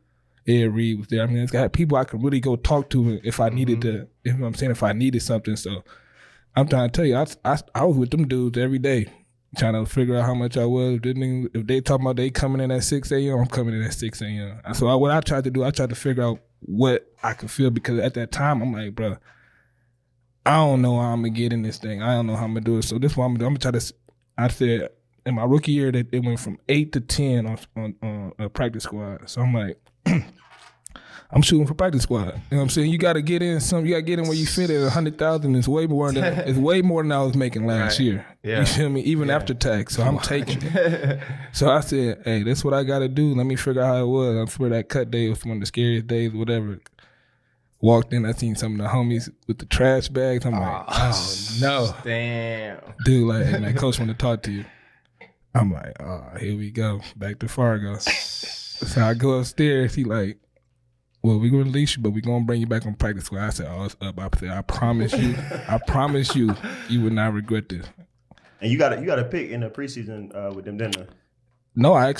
D: Ed Reed was there. I mean, it's got people I could really go talk to if I needed to. You know what I'm saying? If I needed something. So I'm trying to tell you, I was with them dudes every day, trying to figure out how much I was. If they talking about they coming in at 6 a.m., I'm coming in at 6 a.m. So what I tried to do, I tried to figure out what I could feel, because at that time I'm like, bro, I don't know how I'm gonna get in this thing. I don't know how I'm gonna do it. So this is what I'm gonna do. I'm gonna try to. I said in my rookie year that it went from 8 to 10 on a practice squad. So I'm like, I'm shooting for practice squad. You know what I'm saying? You got to get in some. You got to get in where you fit at. 100,000 is way more than I was making last year. Yeah. You feel me? Even after tax. So I'm taking it. So I said, hey, that's what I got to do. Let me figure out how it was. I swear that cut day was one of the scariest days, whatever. Walked in, I seen some of the homies with the trash bags. I'm like, oh no.
B: Damn.
D: Dude, like, hey man, coach want to talk to you. I'm like, oh, here we go. Back to Fargo. So I go upstairs. He like, well, we're going to release you, but we're going to bring you back on practice squad. I said, oh, it's up. I said, I promise you, you would not regret this.
C: And you got a pick in the preseason with them, didn't you?
D: No, I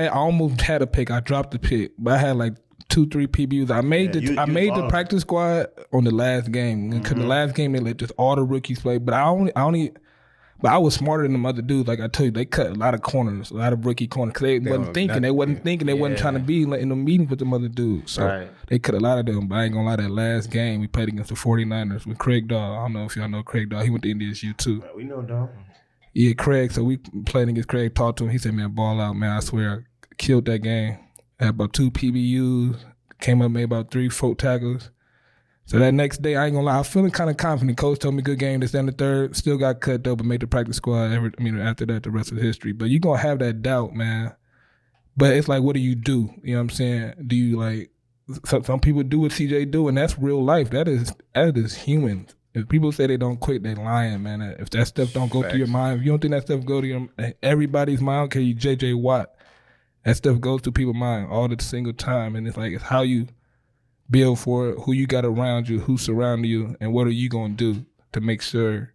D: almost had a pick. I dropped the pick, but I had like 2-3 PBUs. I made the practice squad on the last game, because the last game they let just all the rookies play. But I was smarter than them other dudes. Like I told you, they cut a lot of corners, a lot of rookie corners, because they wasn't thinking. They wasn't trying to be in the meetings with them other dudes. So they cut a lot of them. But I ain't gonna lie, that last game we played against the 49ers with Craig Daw. I don't know if y'all know Craig Daw. He went to NDSU too.
C: We know Daw.
D: Yeah, Craig. So we played against Craig, talked to him. He said, man, ball out, man. I swear, I killed that game. I had about 2 PBUs, came up, made about 3 folk tackles. So that next day, I ain't gonna lie, I was feeling kind of confident. Coach told me good game, this and the third. Still got cut though, but made the practice squad. After that, the rest of the history. But you're gonna have that doubt, man. But it's like, what do you do? You know what I'm saying? Do you like, some people do what CJ do, and that's real life. That is human. If people say they don't quit, they lying, man. If that stuff don't go through your mind, if you don't think that stuff go to everybody's mind, I don't care you JJ Watt, that stuff goes through people's mind all the single time. And it's like, it's how you build for it, who you got around you, who surrounding you, and what are you going to do to make sure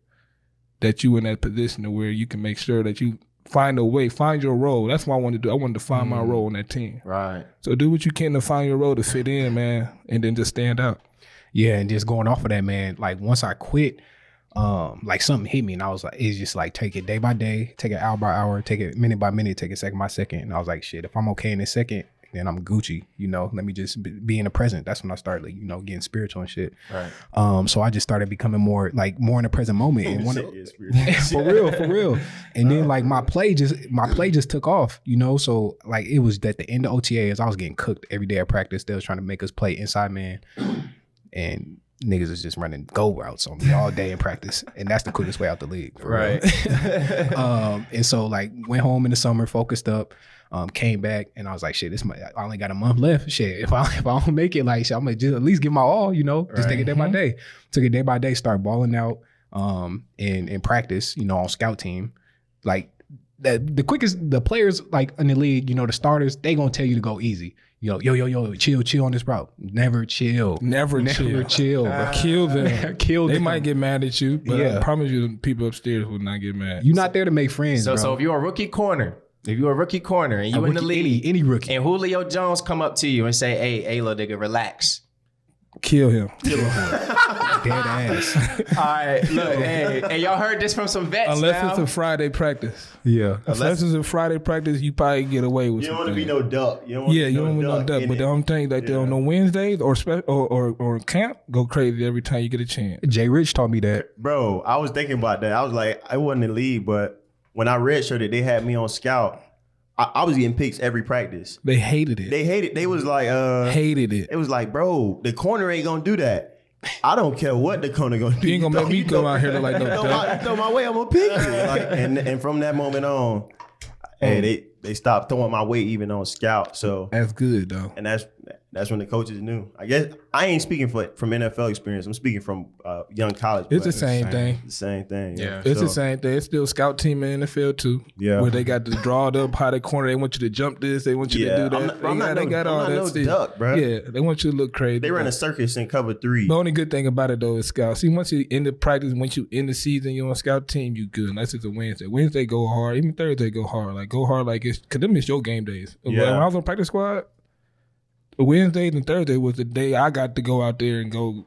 D: that you in that position to where you can make sure that you find a way, find your role. That's what I wanted to do. I wanted to find my role on that team.
B: Right.
D: So do what you can to find your role to fit in, man, and then just stand out.
E: Yeah, and just going off of that, man, like once I quit, like something hit me, and I was like, it's just like, take it day by day, take it hour by hour, take it minute by minute, take it second by second. And I was like, shit, if I'm okay in this second, then I'm Gucci, let me just be in the present. That's when I started, like, getting spiritual and shit.
B: Right.
E: So I just started becoming more in the present moment. And for real. And then like my play just took off, so like it was at the end of OTAs, I was getting cooked every day at practice. They was trying to make us play inside man, and niggas is just running go routes on me all day in practice, and that's the quickest way out the league.
B: Right.
E: And so like went home in the summer, focused up, came back, and I was like, shit, I only got a month left. Shit, if I don't make it, like shit, I'm gonna just at least give my all, just take it day by day. Took it day by day, start balling out, in practice, on scout team. Like the quickest, the players like in the league, the starters, they gonna tell you to go easy. Yo, chill on this route. Never chill.
D: Never chill. Bro. Kill them. They might get mad at you, but I promise you the people upstairs will not get mad.
E: You're not there to make friends, bro.
B: So if you're a rookie corner, and you in the league,
E: any rookie,
B: and Julio Jones come up to you and say, hey, little nigga, relax.
D: Kill him.
E: Dead ass.
B: All right, look, hey, y'all heard this from some vets.
D: Unless it's a Friday practice.
E: Yeah.
D: Unless it's a Friday practice, you probably get away with.
C: You don't want to be no duck. You don't
D: want no duck. But the only thing that on the Wednesdays or camp, go crazy every time you get a chance.
E: Jay Rich taught me that.
C: Bro, I was thinking about that. I was like, I wasn't in the league, but when I redshirted, they had me on scout. I was getting picks every practice.
D: They hated it.
C: They was like,
D: hated it.
C: It was like, bro, the corner ain't gonna do that. I don't care what the corner gonna do.
D: You ain't gonna make me go out here like no duck.
C: Throw my way, I'm gonna pick you. And from that moment on, hey, they stopped throwing my way even on scout. So
D: that's good though.
C: And That's when the coaches knew. I guess I ain't speaking from NFL experience. I'm speaking from young college.
D: It's the same thing.
C: The same thing. Yeah.
D: It's the same thing. It's still scout team in the NFL too. Yeah. Where they got to draw it up, how they corner. They want you to jump this. They want you to do that. They got all that stuff.
C: Duck, bro.
D: Yeah. They want you to look crazy.
C: They run a circus in cover 3.
D: The only good thing about it though is scout. See, once you end the practice, once you end the season, you're on scout team, you good. Unless it's a Wednesday. Wednesday go hard. Even Thursday go hard. Like go hard like it's because them is your game days. Yeah. When I was on practice squad, Wednesdays and Thursday was the day I got to go out there and go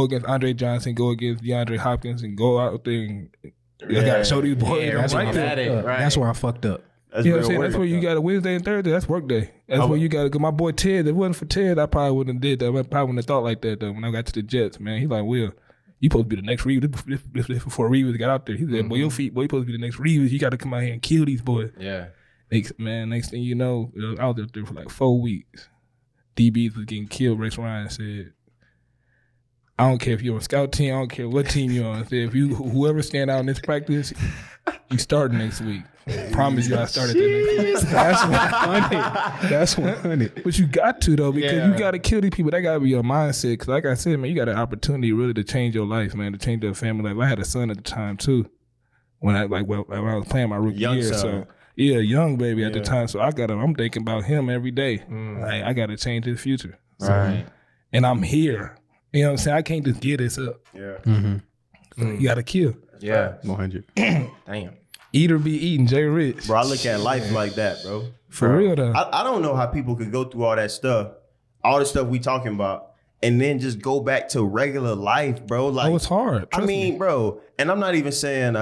D: against Andre Johnson, go against DeAndre Hopkins, and go out there and I got to show these boys.
E: That's where I fucked up.
C: That's
D: you know what I'm saying? That's where you got a Wednesday and Thursday. That's work day. That's where you got to go. My boy Ted, if it wasn't for Ted, I probably wouldn't have did that. I probably wouldn't have thought like that though. When I got to the Jets, man, he like, Will, you supposed to be the next Reeves. This before Reeves got out there. He said, boy, your feet, boy, you supposed to be the next Reeves. You got to come out here and kill these boys.
B: Yeah.
D: Next thing you know, I was out there for like 4 weeks. DBs was getting killed. Rex Ryan said, I don't care if you're on scout team, I don't care what team you're on. I said, if you whoever stand out in this practice, you start next week. Promise you I started the next week. That's 100. But you got to though, because you got to kill these people. That got to be your mindset. Because like I said, man, you got an opportunity really to change your life, man, to change your family life. I had a son at the time too. When I was playing my rookie year. Son. So yeah, young baby at the time. So I'm thinking about him every day. Like, I got to change his future. So,
B: right.
D: And I'm here. You know what I'm saying? I can't just get this up.
C: Yeah.
D: So you got to kill.
B: Yeah.
E: 100.
B: Damn.
D: Eat or be eaten, Jay Rich.
C: Bro, I look at life like that, bro.
D: For real though.
C: I don't know how people could go through all that stuff, all the stuff we talking about, and then just go back to regular life, bro. Like,
D: it's hard.
C: Trust me, bro. And I'm not even saying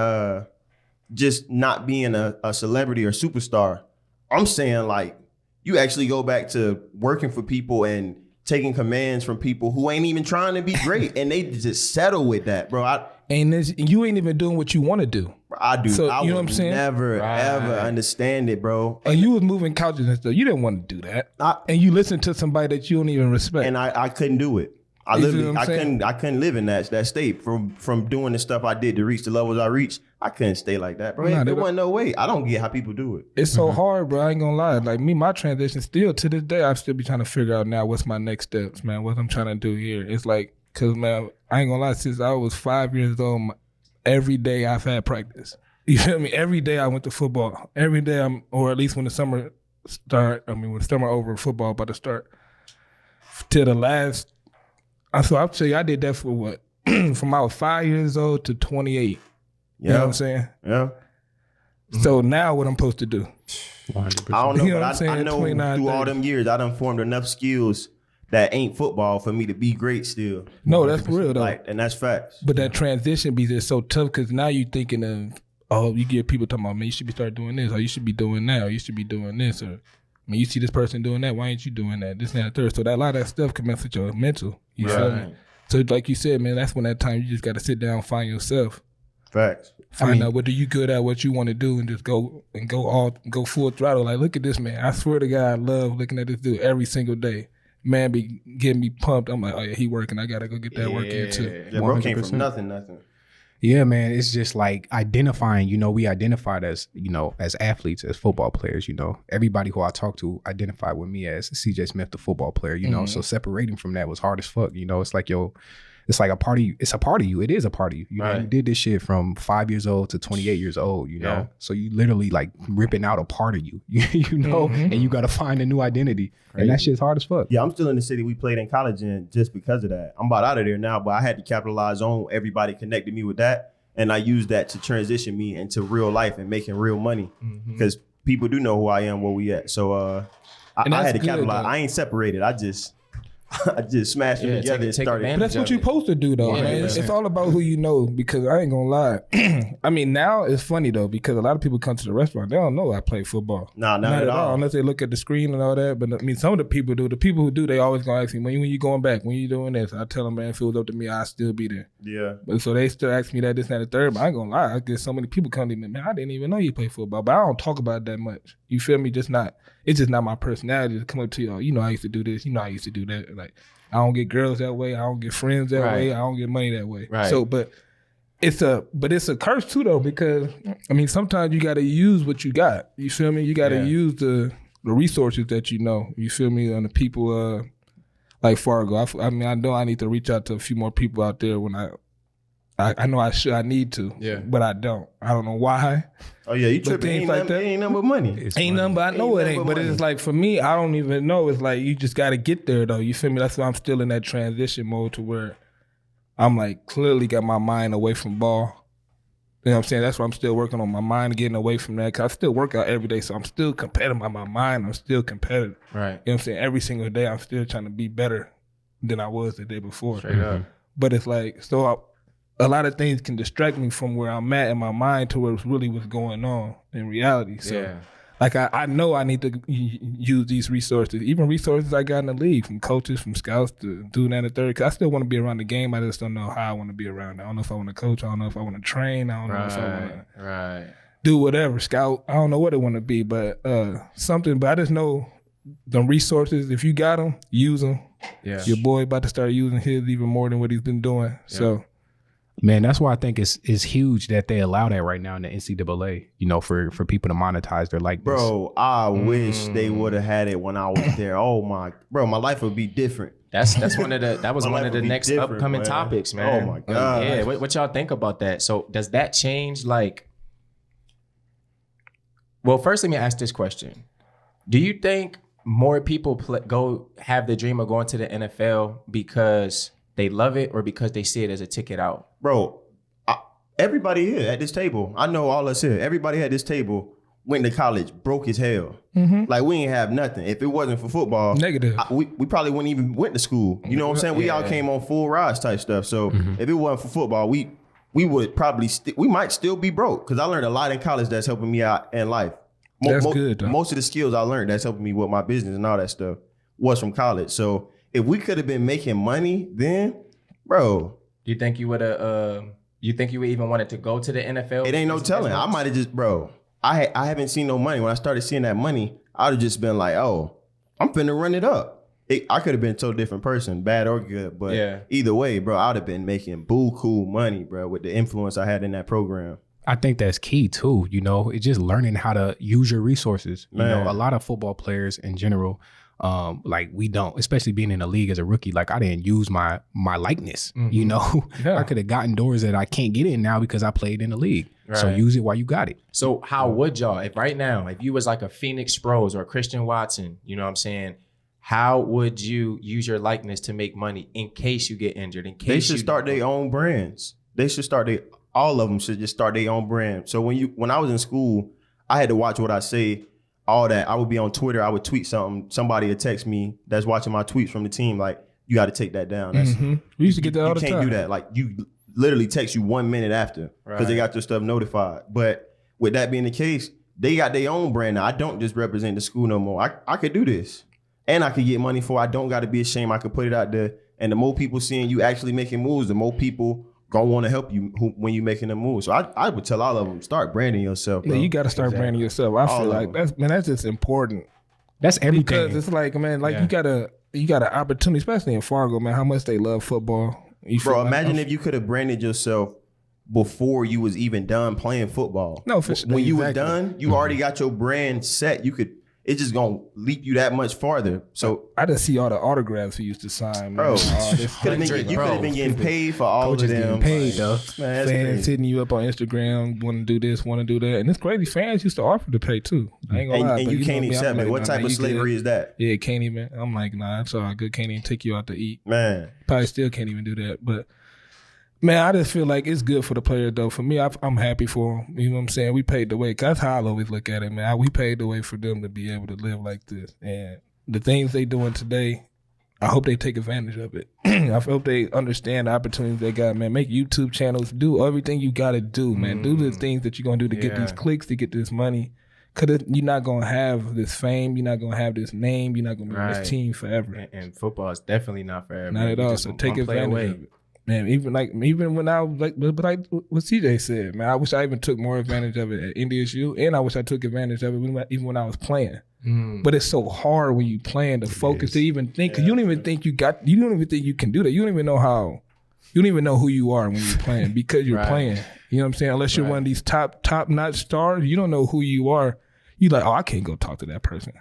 C: just not being a celebrity or superstar. I'm saying like you actually go back to working for people and taking commands from people who ain't even trying to be great, and they just settle with that, bro.
D: You ain't even doing what you want to do.
C: I do.
D: So,
C: I
D: you know
C: would
D: what I'm saying?
C: never ever understand it, bro.
D: And you was moving couches and stuff. You didn't want to do that. And you listened to somebody that you don't even respect.
C: And I couldn't do it. I couldn't live in that state from doing the stuff I did to reach the levels I reached. I couldn't stay like that, bro. There wasn't no way. I don't get how people do it.
D: It's so hard, bro. I ain't gonna lie. Like me, my transition still to this day, I still be trying to figure out now what's my next steps, man. What I'm trying to do here. It's like, cause man, I ain't gonna lie. Since I was 5 years old, every day I've had practice. You feel me? Every day I went to football. Every day or at least when the summer when the summer over, football about to start. Till the last. So I'll tell you, I did that for what? From I was 5 years old to 28. You know what I'm saying?
C: Yeah.
D: So now what I'm supposed to do?
C: 100%. I don't know, but I know through all them years, I done formed enough skills that ain't football for me to be great still.
D: No, that's real though.
C: And that's facts.
D: But that transition be just so tough because now you thinking of, you get people talking about, man, you should be start doing this, or you should be doing that, or you should be doing this, or I mean, you see this person doing that, why ain't you doing that? This and that, third. So that a lot of that stuff can mess with your mental. You feel me? So like you said, man, that's when that time you just got to sit down, find yourself.
C: Facts.
D: Find out what are you good at, what you want to do, and just go full throttle. Like, look at this man. I swear to God, I love looking at this dude every single day. Man be getting me pumped. I'm like, oh yeah, he working. I gotta go get that work in too.
C: Yeah, bro came from nothing.
E: Yeah, man. It's just like identifying, we identified as, as athletes, as football players, Everybody who I talked to identified with me as CJ Smith, the football player, So separating from that was hard as fuck, It's like, it's like a party. It's a part of you. It is a part of you. You know, you did this shit from 5 years old to 28 years old, So you literally like ripping out a part of you, and you got to find a new identity. Crazy. And that shit's hard as fuck.
C: Yeah, I'm still in the city we played in college in just because of that. I'm about out of there now, but I had to capitalize on everybody connected me with that. And I used that to transition me into real life and making real money because people do know who I am, where we at. So I had to capitalize. I ain't separated. I just smashed them together and started.
D: But that's what you're supposed to do, though, man. It's all about who you know, because I ain't gonna lie. I mean, now it's funny, though, because a lot of people come to the restaurant, they don't know I play football.
C: Not at all.
D: Unless they look at the screen and all that. But, I mean, some of the people do. The people who do, they always gonna ask me, when you going back? When you doing this? I tell them, man, if it was up to me, I'd still be there.
C: Yeah.
D: But so they still ask me that, this, and that, the third. But I ain't gonna lie. I get so many people come to me, man, I didn't even know you play football. But I don't talk about it that much. You feel me? It's just not my personality to come up to you, I used to do this. I used to do that. Like, I don't get girls that way. I don't get friends that way. I don't get money that way. Right. So, but it's a curse too, though, because I mean, sometimes you got to use what you got. You feel me? You got to use the resources that you know. You feel me? And the people like Fargo. I mean, I know I need to reach out to a few more people out there when I know I need to, but I don't. I don't know why.
C: Oh yeah, you tripping? Ain't nothing but money.
D: Ain't nothing, but I know it ain't. But it's like for me, I don't even know. It's like you just got to get there though. You feel me? That's why I'm still in that transition mode to where I'm like clearly got my mind away from ball. You know what I'm saying? That's why I'm still working on my mind, getting away from that. Cause I still work out every day, so I'm still competitive by my mind. I'm still competitive.
B: Right.
D: You know what I'm saying? Every single day, I'm still trying to be better than I was the day before.
B: Straight up.
D: But it's like, so a lot of things can distract me from where I'm at in my mind to where it's really what's going on in reality. So, like, I know I need to use these resources, even resources I got in the league, from coaches, from scouts, to doing that and the third. Because I still want to be around the game. I just don't know how I want to be around it. I don't know if I want to coach. I don't know if I want to train. I don't know if I want to do whatever, scout. I don't know what it want to be, but something. But I just know the resources, if you got them, use them. Yeah. Your boy about to start using his even more than what he's been doing. Yeah. So.
E: Man, that's why I think it's huge that they allow that right now in the NCAA, you know, for people to monetize their likeness.
C: Bro, I wish they would have had it when I was there. Oh my life would be different.
B: That was one of the next upcoming topics, man.
C: Oh my God.
B: Yeah, what y'all think about that? So does that change, like, well, first let me ask this question. Do you think more people go have the dream of going to the NFL because they love it or because they see it as a ticket out?
C: Bro, everybody here at this table, I know all us here, everybody at this table went to college broke as hell. Mm-hmm. Like, we ain't have nothing. If it wasn't for football,
D: negative.
C: We probably wouldn't even went to school. You know what I'm saying? We all came on full rides type stuff. So if it wasn't for football, we would probably we might still be broke, because I learned a lot in college that's helping me out in life.
D: That's good, though.
C: Most of the skills I learned that's helping me with my business and all that stuff was from college. So if we could have been making money then, bro.
B: Do you think you would have? You think you would even wanted to go to the NFL?
C: It ain't no telling. I might have just, bro. I haven't seen no money. When I started seeing that money, I'd have just been like, oh, I'm finna run it up. I could have been a totally different person, bad or good. But either way, bro, I'd have been making cool money, bro, with the influence I had in that program.
E: I think that's key too. You know, it's just learning how to use your resources. Man. You know, a lot of football players in general, like, we don't, especially being in the league as a rookie, like, I didn't use my likeness. You know, I could have gotten doors that I can't get in now because I played in the league. Right. So use it while you got it.
B: So how would y'all, if right now, if you was like a Phoenix Sproles or a Christian Watson, you know what I'm saying, how would you use your likeness to make money in case you get injured? In case
C: they should start their own brands. They should all of them should just start their own brand. So when I was in school, I had to watch what I say. All that. I would be on Twitter. I would tweet something. Somebody would text me that's watching my tweets from the team, like, you got to take that down.
D: We used to get that all the time.
C: You can't do that. Like, you literally text you 1 minute after because they got their stuff notified. But with that being the case, they got their own brand now. I don't just represent the school no more. I could do this. And I could get money for it. I don't got to be ashamed. I could put it out there. And the more people seeing you actually making moves, the more people gonna want to help you when you making a move. So I would tell all of them, start branding yourself. Bro.
D: Yeah, you got to start branding yourself. I feel like that's just important.
E: That's everything.
D: Because it's like, man, like, you got an opportunity, especially in Fargo, man, how much they love football.
C: Bro, imagine if you could have branded yourself before you was even done playing football.
D: No, for sure.
C: When you were done, you already got your brand set. It's just gonna leap you that much farther. So
D: I just see all the autographs he used to sign,
C: bro.
D: Man.
C: You could have been getting paid for all
D: Coaches
C: of them.
D: Getting paid though. Man, fans hitting you up on Instagram, want to do this, want to do that, and it's crazy. Fans used to offer to pay too. I ain't gonna lie,
C: and you can't accept it. What type of slavery is that?
D: Yeah, can't even. I'm like, nah, it's all good. Can't even take you out to eat.
C: Man,
D: probably still can't even do that, but. Man, I just feel like it's good for the player, though. For me, I'm happy for them. You know what I'm saying? We paid the way. That's how I always look at it, man. We paid the way for them to be able to live like this. And the things they doing today, I hope they take advantage of it. I hope they understand the opportunities they got, man. Make YouTube channels. Do everything you got to do, man. Do the things that you're going to do to get these clicks, to get this money. Because you're not going to have this fame. You're not going to have this name. You're not going to be on this team forever.
B: And football is definitely not forever.
D: Not at all. So take advantage of it. Man, even when I was like what CJ said, man, I wish I even took more advantage of it at NDSU, and I wish I took advantage of it even when I was playing. But it's so hard when you playing to focus to even think, because you don't even think you don't even think you can do that. You don't even know who you are when you're playing because you're playing. You know what I'm saying? Unless you're one of these top notch stars, you don't know who you are. You like, oh, I can't go talk to that person.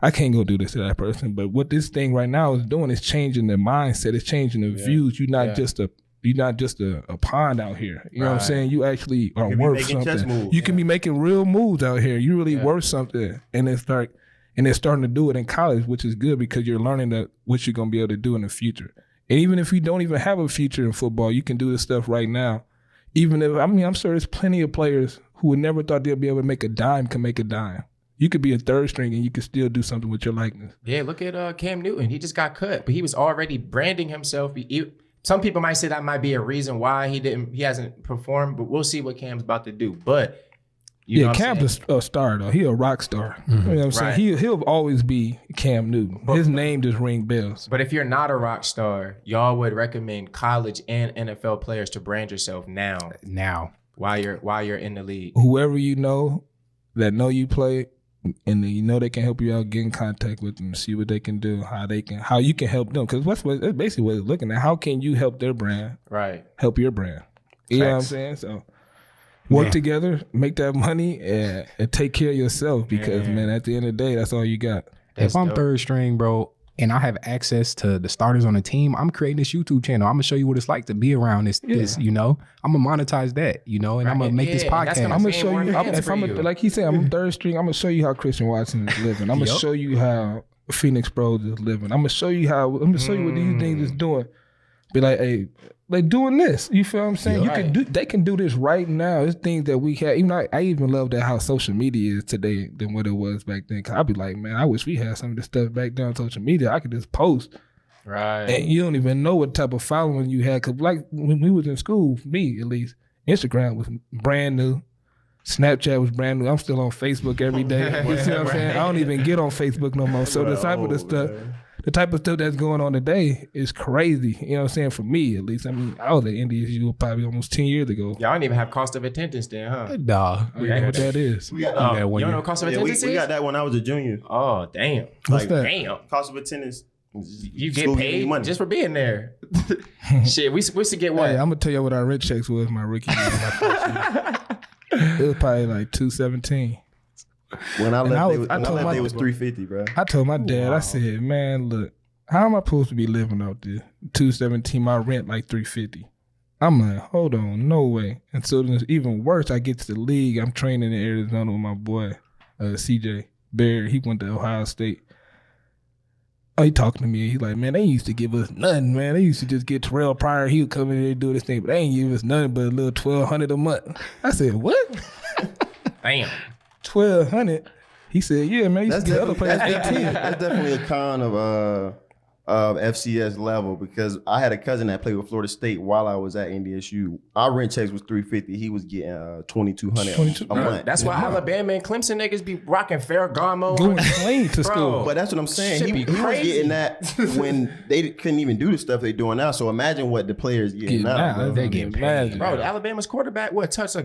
D: I can't go do this to that person. But what this thing right now is doing is changing the mindset. It's changing the views. You're not just a pawn out here. You know what I'm saying? You actually are worth something. You can be making real moves out here. You really worth something. And they're starting to do it in college, which is good because you're learning that what you're gonna be able to do in the future. And even if you don't even have a future in football, you can do this stuff right now. Even if I'm sure there's plenty of players who would never thought they'd be able to make a dime can make a dime. You could be a third string and you could still do something with your likeness.
B: Yeah, look at Cam Newton. He just got cut, but he was already branding himself. Some people might say that might be a reason why he hasn't performed, but we'll see what Cam's about to do. But
D: Cam's a star though. He a rock star. Mm-hmm. You know what I'm saying? He'll always be Cam Newton. His name just ring bells.
B: But if you're not a rock star, y'all would recommend college and NFL players to brand yourself now. While you're in the league.
D: Whoever you know that know you play and you know they can help you out, get in contact with them, see what they can do, how you can help them. Because that's basically what it's looking at. How can you help their brand?
B: Right.
D: Help your brand. You know what I'm saying? So work together, make that money, and take care of yourself because, man, at the end of the day, that's all you got.
E: If I'm third string, bro, and I have access to the starters on the team, I'm creating this YouTube channel. I'm gonna show you what it's like to be around this, you know. I'm gonna monetize that, you know, and I'm gonna make this podcast.
D: I'm gonna show you, like he said, I'm third string. I'm gonna show you how Christian Watson is living. I'm gonna show you how Phoenix Pros is living. I'm gonna show you what these things is doing. Be like, hey, they doing this. You feel what I'm saying? They can do this right now. It's things that we had. Even I even love that how social media is today than what it was back then. Cause I'd be like, man, I wish we had some of this stuff back then on social media. I could just post.
B: Right.
D: And you don't even know what type of following you had. Cause like when we was in school, me at least, Instagram was brand new. Snapchat was brand new. I'm still on Facebook every day. You see what I'm saying? I don't even get on Facebook no more. So the type of stuff that's going on today is crazy. You know what I'm saying? For me, at least. I mean, I was at NDSU probably almost 10 years ago.
B: Y'all don't even have cost of attendance then, huh?
E: Nah.
D: You know what that is.
C: We got that
B: you don't know what cost of attendance is?
C: We got that when I was a junior.
B: Oh, damn.
D: What's that?
B: Damn.
C: Cost of attendance.
B: You get paid money just for being there. Shit, we should get what?
D: Hey, I'm going to tell you what our rent checks was my rookie year. It was probably like $217.
C: When I left, they was $350, bro.
D: I told my dad, I said, man, look, how am I supposed to be living out there? $217, my rent like $350. I'm like, hold on, no way. And so then it's even worse. I get to the league. I'm training in Arizona with my boy, CJ Barry. He went to Ohio State. Oh, he talking to me. He's like, man, they used to give us nothing, man. They used to just get Terrell Pryor. He would come in there and do this thing, but they ain't give us nothing but a little $1,200 a month. I said, what?
B: Damn.
D: $1,200. He said, yeah, man, you used to get other players 18.
C: That's definitely a con of FCS level because I had a cousin that played with Florida State while I was at NDSU. Our rent checks was $350. He was getting $2,200 a month.
B: That's why Alabama and Clemson niggas be rocking Ferragamo.
D: Going clean to school.
C: But that's what I'm saying. He was getting that when they couldn't even do the stuff they're doing now. So imagine what the players getting now.
E: They getting paid.
B: Bro, the Alabama's quarterback, touch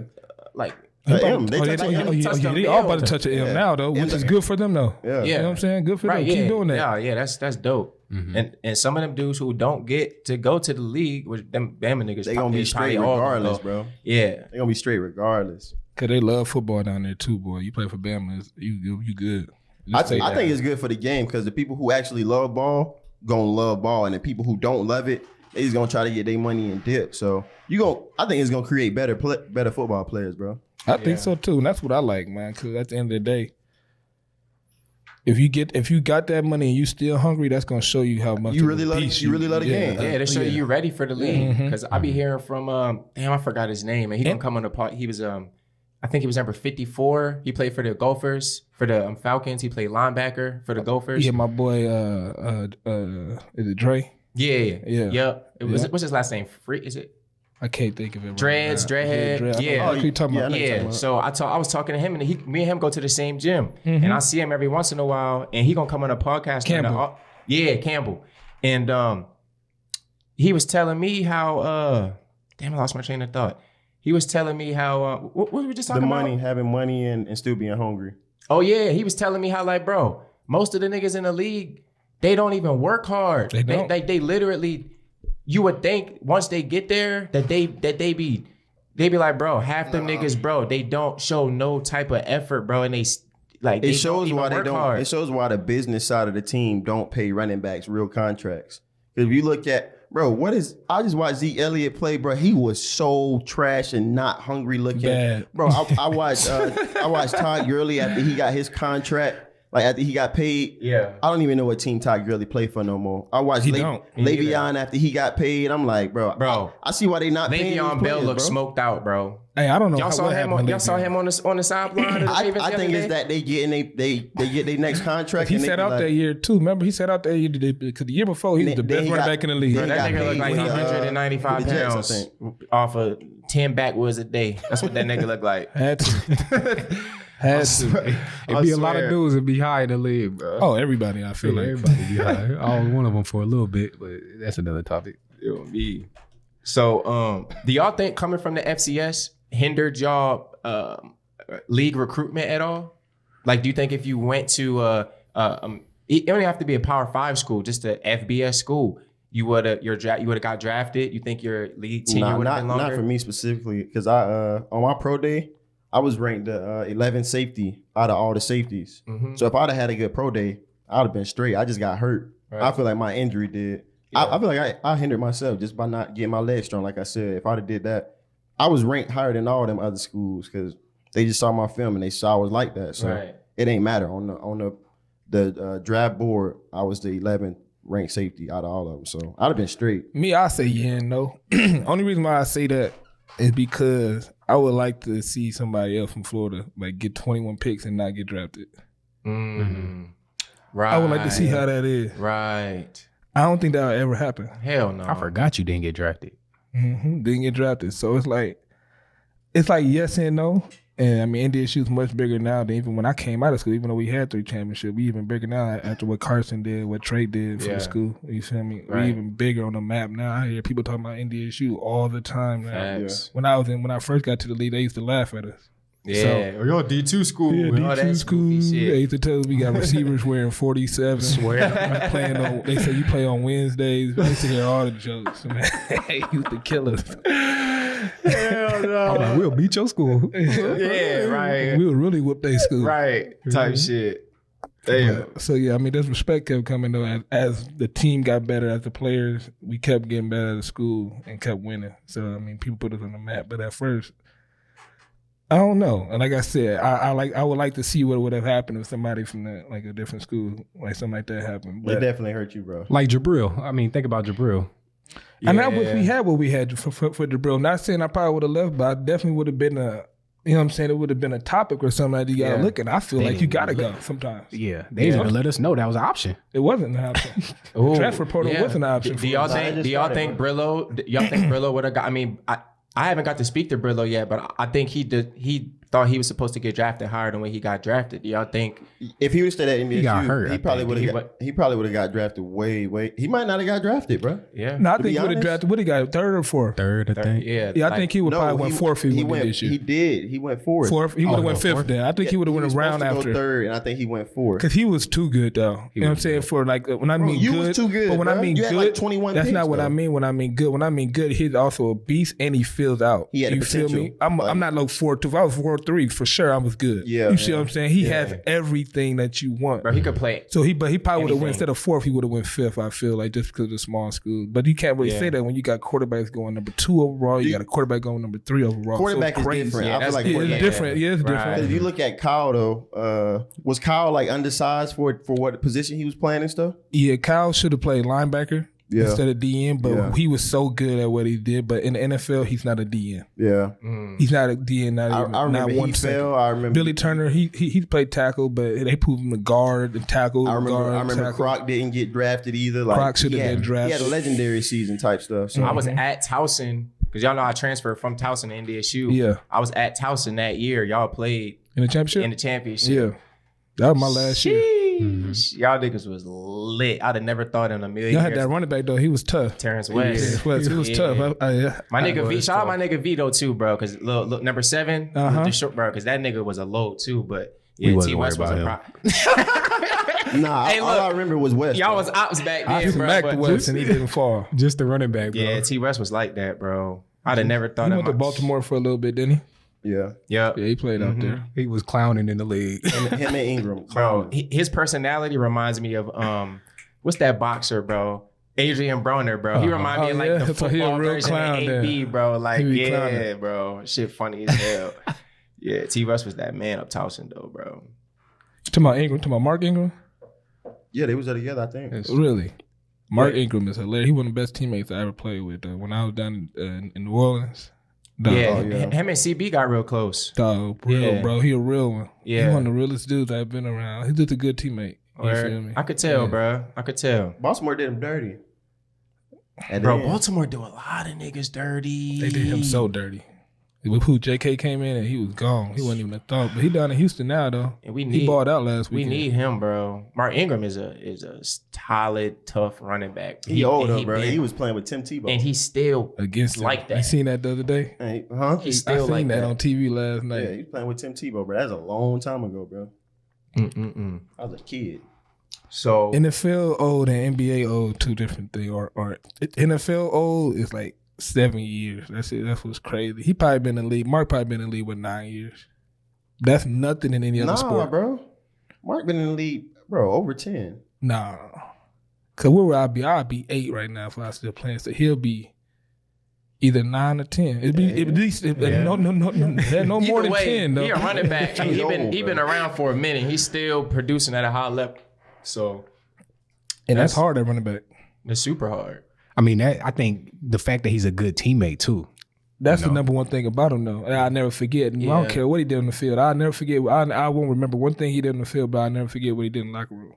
B: like...
D: They all about to touch an M now though, which is good for them though.
C: Yeah.
D: You know what I'm saying? Good for them. Keep doing that.
B: Yeah, that's dope. Mm-hmm. And some of them dudes who don't get to go to the league, which them Bama niggas,
C: they gonna be straight regardless, bro.
B: Yeah,
C: they gonna be straight regardless.
D: Cause they love football down there too, boy. You play for Bama, you good.
C: I think it's good for the game because the people who actually love ball gonna love ball, and the people who don't love it, they just gonna try to get their money and dip. So I think it's gonna create better football players, bro.
D: I think so too, and that's what I like, man. Because at the end of the day, if you got that money and you still hungry, that's gonna show you how much
C: you really love the game.
B: Yeah, they show you ready for the league. Because I be hearing from I forgot his name, and he gonna come on the part. He was I think he was number 54. He played for the Gophers, for the Falcons. He played linebacker for the Gophers.
D: Yeah, my boy, is it Dre?
B: Yeah. Yep. What's his last name? Is it?
D: I can't think of it.
B: Dreadhead.
D: Yeah.
B: Oh, talking about. So I was talking to him, and me and him go to the same gym, and I see him every once in a while, and he gonna come on a podcast.
D: Campbell.
B: Campbell, and he was telling me how damn, I lost my train of thought. He was telling me how what were we just talking about?
C: Having money and still being hungry.
B: Oh yeah, he was telling me how like, bro, most of the niggas in the league, they don't even work hard.
D: They don't.
B: They literally. You would think once they get there that they be like, bro, half them niggas, bro, they don't show no type of effort, bro, and like
C: it shows why
B: they don't. Hard.
C: It shows why the business side of the team don't pay running backs real contracts. Because if you look at, bro, I just watched Zeke Elliott play, bro. He was so trash and not hungry looking.
D: Bad.
C: Bro, I watched Todd Gurley after he got his contract. Like after he got paid, I don't even know what team Todd Gurley play for no more. I watched Le'Veon after he got paid. I'm like, bro, I see why they not paying
B: Le'Veon Bell looks smoked out, bro.
D: Hey, I don't know.
B: Y'all saw him on the sideline.
C: I think it's that they get their next contract.
D: He sat out that year too. Remember, he sat out that year because the year before he was the best running back in the league.
B: Bro, that nigga looked like 195 pounds off of 10 backwoods a day. That's what that nigga looked like.
D: Had to.
E: It'd be a lot of dudes that be high in the league, bro.
D: Oh, everybody. I feel like
E: everybody be high. I was one of them for a little bit, but that's another topic.
B: So, do y'all think coming from the FCS hindered y'all league recruitment at all? Like, do you think if you went to it don't have to be a Power 5 school, just a FBS school, you would have got drafted? You think your league tenure would have been longer?
C: Not for me specifically, because I on my pro day, I was ranked 11th safety out of all the safeties. Mm-hmm. So if I'd have had a good pro day, I'd have been straight. I just got hurt. Right. I feel like my injury did. Yeah. I feel like I hindered myself just by not getting my legs strong. Like I said, if I'd have did that, I was ranked higher than all them other schools because they just saw my film and they saw I was like that. So it ain't matter. On the draft board, I was the 11th ranked safety out of all of them. So I'd have been straight.
D: Me, I say yeah and no. Only reason why I say that is because I would like to see somebody else from Florida like get 21 picks and not get drafted.
B: Mm-hmm. Right.
D: I would like to see how that is.
B: Right.
D: I don't think that'll ever happen.
B: Hell no.
E: I forgot you didn't get drafted.
D: Mm-hmm. Didn't get drafted. So it's like yes and no. And I mean, NDSU's much bigger now than even when I came out of school. Even though we had 3 championships, we even bigger now after what Carson did, what Trey did for the school. You feel me? Right. We're even bigger on the map now. I hear people talking about NDSU all the time now. Yeah. When I first got to the league, they used to laugh at us.
B: Yeah, or you're a D2 school.
D: Yeah, D2 school. They used to tell us we got receivers wearing 47. Swear. They say you play on Wednesdays. I used to hear all the jokes. Man, they used to kill us.
B: Hell no.
E: I'm like, we'll beat your school.
B: Yeah, right.
D: We'll really whoop their school.
B: Right. Type shit. Damn.
D: So yeah, I mean, this respect kept coming though. As the team got better, as the players, we kept getting better at the school and kept winning. So I mean, people put us on the map. But at first, I don't know. And like I said, I would like to see what would have happened if somebody from a different school, like something like that happened.
C: But it definitely hurt you, bro.
E: Like Jabril. I mean, think about Jabril.
D: Yeah. And I wish we had what we had for Jabril. Not saying I probably would have left, but I definitely would have been you know what I'm saying? It would have been a topic or something that you got to look at. I feel like you got to go sometimes.
E: Yeah. They didn't even let us know that was an option.
D: It wasn't an option. The transfer portal wasn't an option.
B: Do y'all think Brillo would have got, I mean, I haven't got to speak to Brillo yet, but I think he thought he was supposed to get drafted higher than when he got drafted. Do y'all think
C: if he would stay at NDSU,
E: he got hurt,
C: he probably would have got drafted way. He might not have got drafted, bro.
B: Yeah.
D: No, I think he would have drafted. What he got? 3rd or 4th?
E: 3rd, I think.
D: Yeah, I think he would probably went 4th. He went this year.
C: He did. He went 4th.
D: 4th. He would have went 5th then. I think he would have went around after
C: 3rd, and I think he went 4th.
D: Because he was too good though. You know what I'm saying? For like when I mean
C: you
D: good,
C: was too good.
D: But when I mean
C: you
D: good,
C: had like 21
D: that's
C: picks,
D: not what I mean. When I mean good, he's also a beast and he fills out.
C: He had
D: you
C: potential.
D: Feel me? I'm not like 4-2. If I was 4-3, for sure I was good.
C: Yeah.
D: You see what I'm saying? He has everything that you want.
B: Bro, he could play.
D: So he probably would have went instead of 4th, he would have went 5th. I feel like just because of the small school. But you can't really say that when you got quarterbacks going number 2 overall. You got a quarterback going number 3 overall.
C: Quarterback is different.
B: Yeah,
C: I feel like
D: it's different. Yeah, it's different.
C: If you look at Kyle though, was Kyle like undersized for what position he was playing and stuff?
D: Yeah, Kyle should have played linebacker. Instead of DN, but he was so good at what he did. But in the NFL, he's not a DN.
C: Yeah,
D: he's not a DN.
C: I remember
D: not one
C: he fell. I remember
D: Billy Turner. He played tackle, but they proved him to guard and tackle.
C: I remember Croc didn't get drafted either. Like,
D: Croc should have been drafted.
C: He had a legendary season type stuff. So
B: I was at Towson because y'all know I transferred from Towson to NDSU.
D: Yeah,
B: I was at Towson that year. Y'all played
D: in the championship.
B: Yeah,
D: that was my last year.
B: Mm-hmm. Y'all niggas was lit. I'd have never thought in a million years.
D: Y'all had that running back though. He was tough.
B: Terrence West.
D: He was tough.
B: My nigga V. Shout out my nigga Vito too, bro. Because look, number 7, the short bro. Because that nigga was a load too. But yeah, T West was a problem.
C: All I remember was West.
B: Y'all was ops back then, bro.
D: Back to West and he didn't fall.
E: Just the running back, bro.
B: Yeah, T West was like that, bro. I'd have never thought.
D: He went to Baltimore for a little bit, didn't he?
C: Yeah.
B: Yeah,
D: he played out there.
E: He was clowning in the league.
C: Him and Ingram.
B: bro. His personality reminds me of what's that boxer, bro? Adrian Broner, bro. He reminds me of like the
D: So he a
B: football
D: real
B: version
D: clown
B: of AB, bro. Like, yeah,
D: clowning.
B: bro. Shit funny as hell. Yeah, T-Russ was that man up Towson, though, bro.
D: Talking about Ingram, talking about Mark Ingram?
C: Yeah, they was there together, I think.
D: Really? Mark Ingram is hilarious. He one of the best teammates I ever played with. When I was down in New Orleans. Dog.
B: Him and CB got real close.
D: Dog, real, bro. He a real one.
B: Yeah.
D: He one of the realest dudes I've been around. He's just a good teammate. You feel me?
B: I could tell, bro. I could tell.
C: Baltimore did him dirty. And
B: Bro,
C: then,
B: Baltimore do a lot of niggas dirty.
D: They did him so dirty. With who JK came in and he was gone. He wasn't even a thought. But he down in Houston now though.
B: And
D: he balled out last week.
B: We need him, bro. Mark Ingram is a solid, tough running back.
C: he old though, bro. He was playing with Tim Tebow.
B: And he's still
D: against him.
B: like that.
D: You seen that the other day?
B: He's
D: I
B: still
D: seen
B: like
D: that on TV last night.
C: Yeah, he was playing with Tim Tebow, bro. That's a long time ago, bro. I was a kid.
B: So
D: NFL old and NBA old, two different things. Or NFL old is like 7 years. That's it. That's what's crazy. He probably been in the league. Mark probably been in the league with 9 years. That's nothing in any other sport,
C: bro. Mark been in the league, bro, over 10.
D: Nah, cause where would I be? I'd be 8 right now if I was still playing. So he'll be either 9 or 10. It'd be at least no more than 10 though.
B: He a running back. He been around for a minute. He's still producing at a high level. So,
D: and that's hard at running back.
B: It's super hard.
E: I mean, I think the fact that he's a good teammate too.
D: That's the number one thing about him, though. I'll never forget. I don't care what he did on the field. I'll never forget. I won't remember one thing he did on the field, but I'll never forget what he did in the locker room.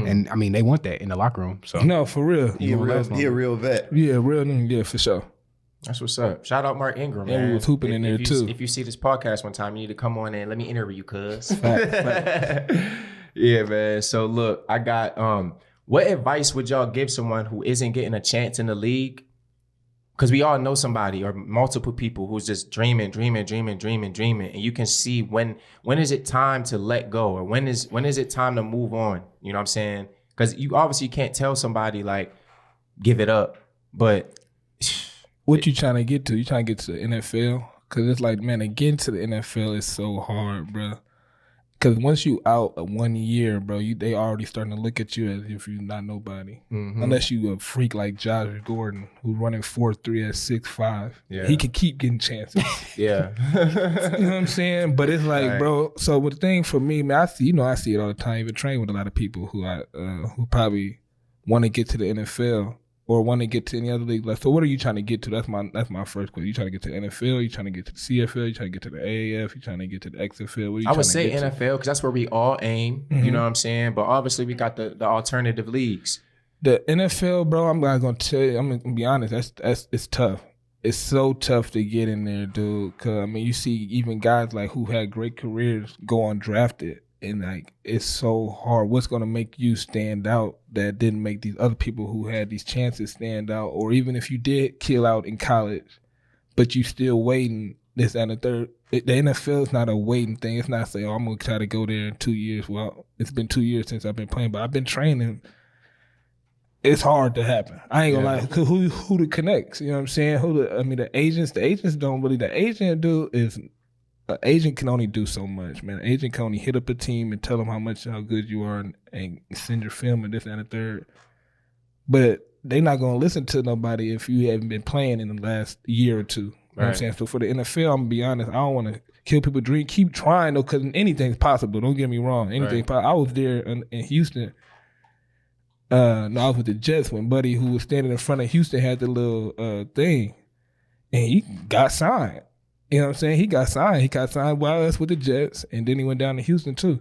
E: And I mean, they want that in the locker room. So
D: no, for real.
C: He a real vet.
D: Yeah, real. Yeah, for sure.
B: That's what's up. Shout out Mark Ingram, man.
D: And we was hooping in there too.
B: If you see this podcast one time, you need to come on and let me interview you, cuz. Yeah, man. So look, I got what advice would y'all give someone who isn't getting a chance in the league? Because we all know somebody or multiple people who's just dreaming, and you can see when is it time to let go, or when is it time to move on? You know what I'm saying? Because you obviously can't tell somebody like give it up, but
D: what you trying to get to? You trying to get to the NFL? Because it's like, man, getting to the NFL is so hard, bro. Because once you out 1 year, bro, they already starting to look at you as if you're not nobody. Mm-hmm. Unless you a freak like Josh Gordon, who's running 4.3 at 6'5". Yeah. He can keep getting chances.
B: Yeah.
D: You know what I'm saying? But it's like, bro, so the thing for me, man, I see it all the time. Even train with a lot of people who probably want to get to the NFL or want to get to any other league. Like, so what are you trying to get to? That's my first question. You trying to get to the NFL? You trying to get to the CFL? You trying to get to the AAF? You trying to get to the XFL?
B: I would say NFL because that's where we all aim. Mm-hmm. You know what I'm saying? But obviously we got the alternative leagues.
D: The NFL, bro, I'm not gonna tell you. I'm gonna be honest. It's tough. It's so tough to get in there, dude. Cause I mean, you see even guys like who had great careers go undrafted. And like it's so hard. What's gonna make you stand out that didn't make these other people who had these chances stand out? Or even if you did kill out in college, but you still waiting this and the third. The NFL is not a waiting thing. It's not saying, I'm gonna try to go there in 2 years. Well, it's been 2 years since I've been playing, but I've been training. It's hard to happen. I ain't gonna lie. Who the connects? You know what I'm saying? The agents don't really. The agent is. An agent can only do so much, man. An agent can only hit up a team and tell them how good you are and send your film and this and the third. But they're not going to listen to nobody if you haven't been playing in the last year or two. You know what I'm saying? So for the NFL, I'm going to be honest, I don't want to kill people's dream. Keep trying, though, because anything's possible. Don't get me wrong. Anything's possible. I was there in Houston. I was with the Jets when Buddy, who was standing in front of Houston, had the little thing. And he got signed. You know what I'm saying? He got signed while us with the Jets, and then he went down to Houston too.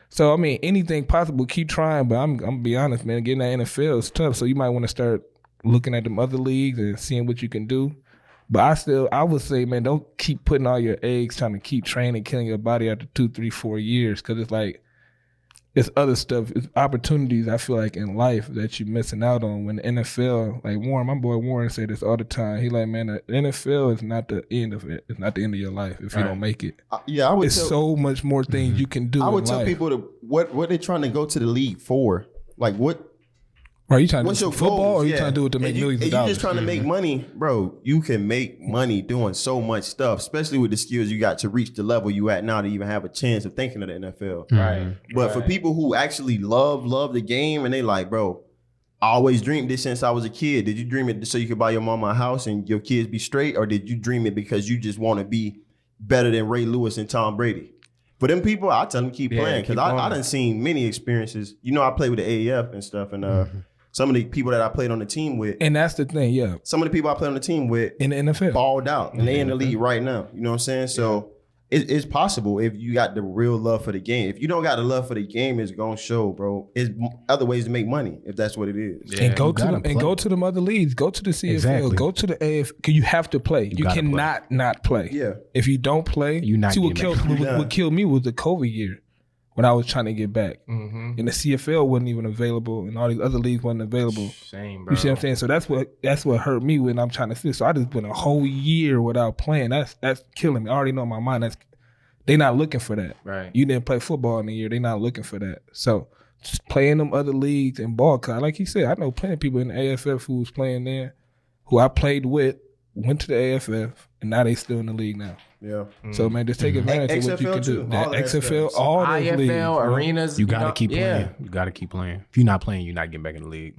D: So I mean, anything possible, keep trying. But I'm gonna be honest, man. Getting that NFL is tough. So you might want to start looking at them other leagues and seeing what you can do. But I would say, man, don't keep putting all your eggs trying to keep training, killing your body after 2, 3, 4 years, because it's like it's other stuff, it's opportunities. I feel like in life that you're missing out on. When the NFL, like Warren, my boy Warren, say this all the time. He like, man, the NFL is not the end of it. It's not the end of your life if you don't make it.
C: I would.
D: It's so much more things you can do.
C: I would tell people what they're trying to go to the league for. Like what
D: Right, you trying to
C: What's
D: do
C: your
D: football
C: goals?
D: or you
C: Yeah.
D: trying to do it to make millions of
C: If
D: dollars?
C: you just trying to make money, bro, you can make money doing so much stuff, especially with the skills you got to reach the level you at now to even have a chance of thinking of the NFL.
B: Right.
C: But for people who actually love the game and they like, bro, I always dreamed this since I was a kid. Did you dream it so you could buy your mama a house and your kids be straight? Or did you dream it because you just want to be better than Ray Lewis and Tom Brady? For them people, I tell them keep playing because I done seen many experiences. You know, I play with the AAF and stuff, and some of the people that I played on the team with.
D: And that's the thing, yeah.
C: Some of the people I played on the team with
D: in the NFL
C: balled out, and they in the league right now. You know what I'm saying? So it's possible if you got the real love for the game. If you don't got the love for the game, it's gonna show, bro. It's other ways to make money if that's what it is.
D: Yeah. And go to them other leagues. Go to the CFL.
E: Exactly.
D: Go to the AF. Because you have to play. You cannot not play.
C: Yeah.
D: If you don't play,
E: you're not.
D: See what killed me was the COVID year when I was trying to get back. And the CFL wasn't even available, and all these other leagues wasn't available.
B: Same, bro.
D: You see what I'm saying? So that's what hurt me when I'm trying to fit. So I just went a whole year without playing. That's killing me. I already know in my mind they not looking for that.
B: Right.
D: You didn't play football in a year. They not looking for that. So just playing them other leagues and ball. Cause like he said, I know plenty of people in the AFF who was playing there, who I played with, went to the AFF, and now they still in the league now.
C: Yeah.
D: So man, just take advantage of what you can do.
C: All that
D: XFL,
C: stuff.
D: all those
B: IFL
D: leagues,
B: arenas.
E: You gotta keep playing. You gotta keep playing. If you're not playing, you're not getting back in the league.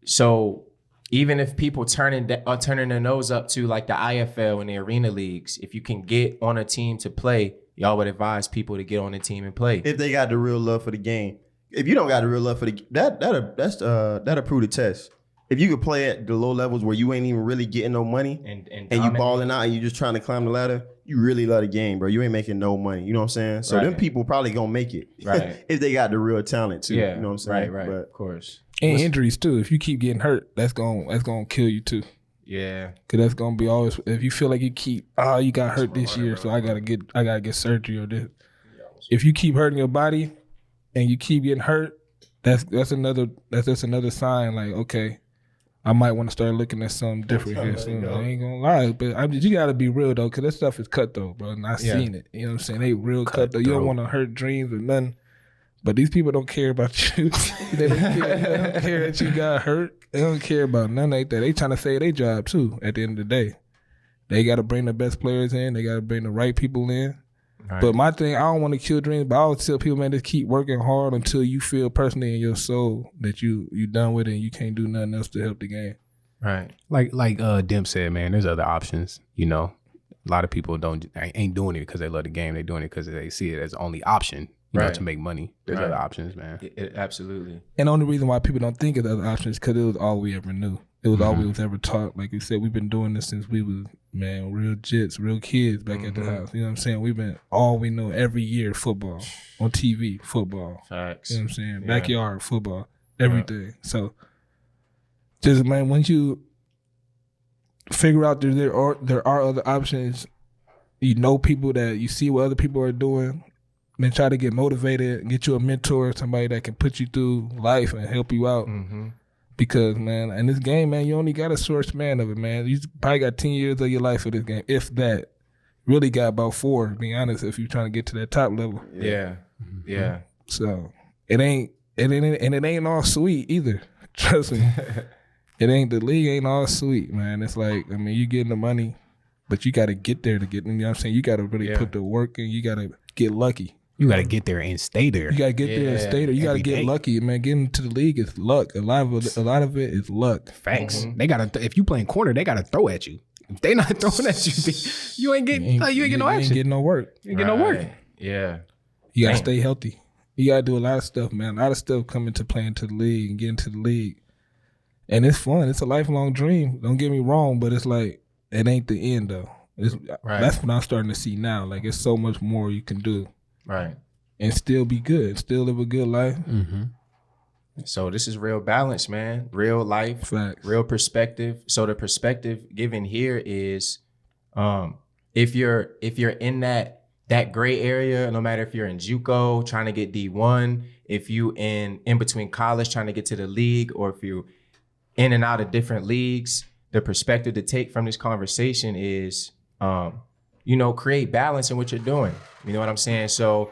B: So even if people turning their nose up to like the IFL and the arena leagues, if you can get on a team to play, y'all would advise people to get on the team and play.
C: If they got the real love for the game. If you don't got the real love for the that'll prove the test. If you could play at the low levels where you ain't even really getting no money and you balling out and you just trying to climb the ladder, you really love the game, bro. You ain't making no money. You know what I'm saying? So them people probably gonna make it.
B: Right.
C: If they got the real talent too.
B: Yeah.
C: You know what I'm saying?
B: Right,
C: But
B: of course.
D: And injuries too. If you keep getting hurt, that's gonna kill you too.
B: Yeah.
D: Cause that's gonna be always. If you feel like you got hurt this year, so I gotta get surgery or this. If you keep hurting your body and you keep getting hurt, that's just another sign. Like, okay, I might want to start looking at something different here soon. I ain't gonna lie, but you gotta be real though, cause that stuff is cutthroat, bro. And I seen it. You know what I'm saying? They real cutthroat. You don't want to hurt dreams or nothing. But these people don't care about you. They don't care that you got hurt. They don't care about none like that. They trying to save their job too. At the end of the day, they got to bring the best players in. They got to bring the right people in. Right. But my thing, I don't want to kill dreams. But I always tell people, man, just keep working hard until you feel personally in your soul that you done with it and you can't do nothing else to help the game.
B: Right.
E: Like Dim said, man, there's other options. You know, a lot of people ain't doing it because they love the game. They doing it because they see it as the only option. You know, to make money. There's other options, man.
B: Absolutely.
D: And the only reason why people don't think of the other options is because it was all we ever knew. It was all we was ever taught. Like we said, we've been doing this since we was, man, real jits, real kids back at the house. You know what I'm saying? We've been all we know every year, football. On TV, football.
B: Facts.
D: You know what I'm saying? Backyard, football, everything. So just, man, once you figure out that there are other options, you know people that you see what other people are doing, then try to get motivated, get you a mentor, somebody that can put you through life and help you out. Because, man, in this game, man, you only got a short span of it, man. You probably got 10 years of your life for this game, if that. Really got about 4, to be honest, if you're trying to get to that top level.
B: Yeah. Yeah.
D: So it ain't all sweet either. Trust me. The league ain't all sweet, man. It's like, I mean, you getting the money, but you got to get there to get, you know what I'm saying? You got to really put the work in. You got to get lucky.
E: You got to get there and stay there.
D: You got to get there and stay there. You got to get lucky, man. Getting to the league is luck. A lot of it is luck.
E: Facts. They got to. If you playing corner, they got to throw at you. If they not throwing at you, you ain't getting no action.
D: You ain't getting no work.
E: You ain't getting no work.
B: Yeah.
D: You got to stay healthy. You got to do a lot of stuff, man. A lot of stuff coming to playing to the league and getting to the league. And it's fun. It's a lifelong dream. Don't get me wrong, but it's like, it ain't the end though. That's what I'm starting to see now. Like, it's so much more you can do.
B: Right.
D: And still be good. Still live a good life.
B: So this is real balance, man. Real life.
D: Facts.
B: Real perspective. So the perspective given here is if you're in that gray area, no matter if you're in JUCO trying to get D1, if you in between college trying to get to the league, or if you in and out of different leagues, the perspective to take from this conversation is create balance in what you're doing. You know what I'm saying? So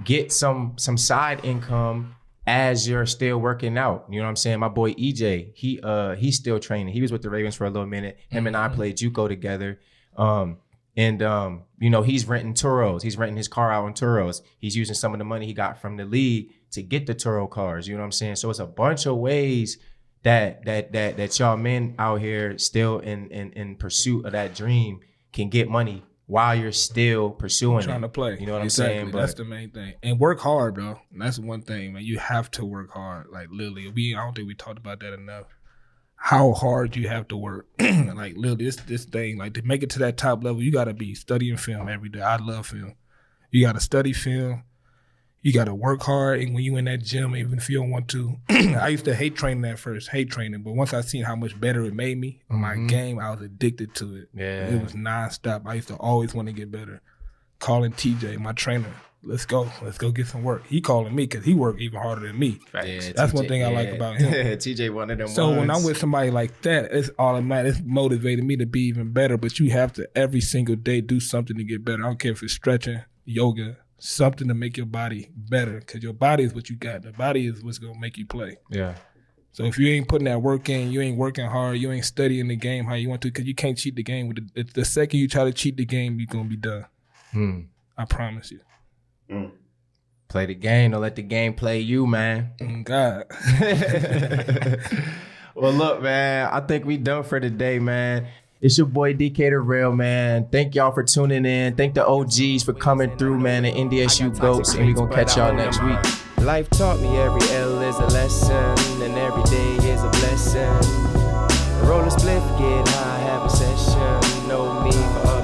B: get some side income as you're still working out. You know what I'm saying? My boy EJ, he's still training. He was with the Ravens for a little minute. Him and I played JUCO together. You know, he's renting Turos. He's renting his car out on Turos. He's using some of the money he got from the league to get the Turo cars. You know what I'm saying? So it's a bunch of ways that y'all men out here still in pursuit of that dream can get money while you're still pursuing
D: trying to play.
B: You know what I'm saying?
D: But that's the main thing. And work hard, bro. That's one thing, man. You have to work hard. Like literally, I don't think we talked about that enough. How hard you have to work. Like literally, this thing, like to make it to that top level, you gotta be studying film every day. I love film. You gotta study film. You gotta work hard. And when you in that gym, even if you don't want to, I used to hate training at first, but once I seen how much better it made me on my game, I was addicted to it.
B: Yeah.
D: It was nonstop. I used to always want to get better. Calling TJ, my trainer, let's go get some work. He calling me because he worked even harder than me.
B: Yeah,
D: that's
B: TJ,
D: one thing I like about him.
B: TJ one of them
D: So
B: ones.
D: when I'm with somebody like that, it's automatic. It's motivated me to be even better. But you have to every single day do something to get better. I don't care if it's stretching, yoga, something to make your body better. Because your body is what you got. The body is what's gonna make you play.
B: Yeah.
D: So if you ain't putting that work in, you ain't working hard, you ain't studying the game how you want to, because you can't cheat the game. The second you try to cheat the game, you're gonna be done. I promise you.
B: Play the game. Don't let the game play you, man.
D: God.
B: Well, look, man, I think we done for today, man. It's your boy DK the Real, man. Thank y'all for tuning in. Thank the OGs for coming through, man. The NDSU GOATs, and we gonna catch y'all next week.
A: Life taught me every L is a lesson, and every day is a blessing. Roll a spliff, get high, have a session. No need for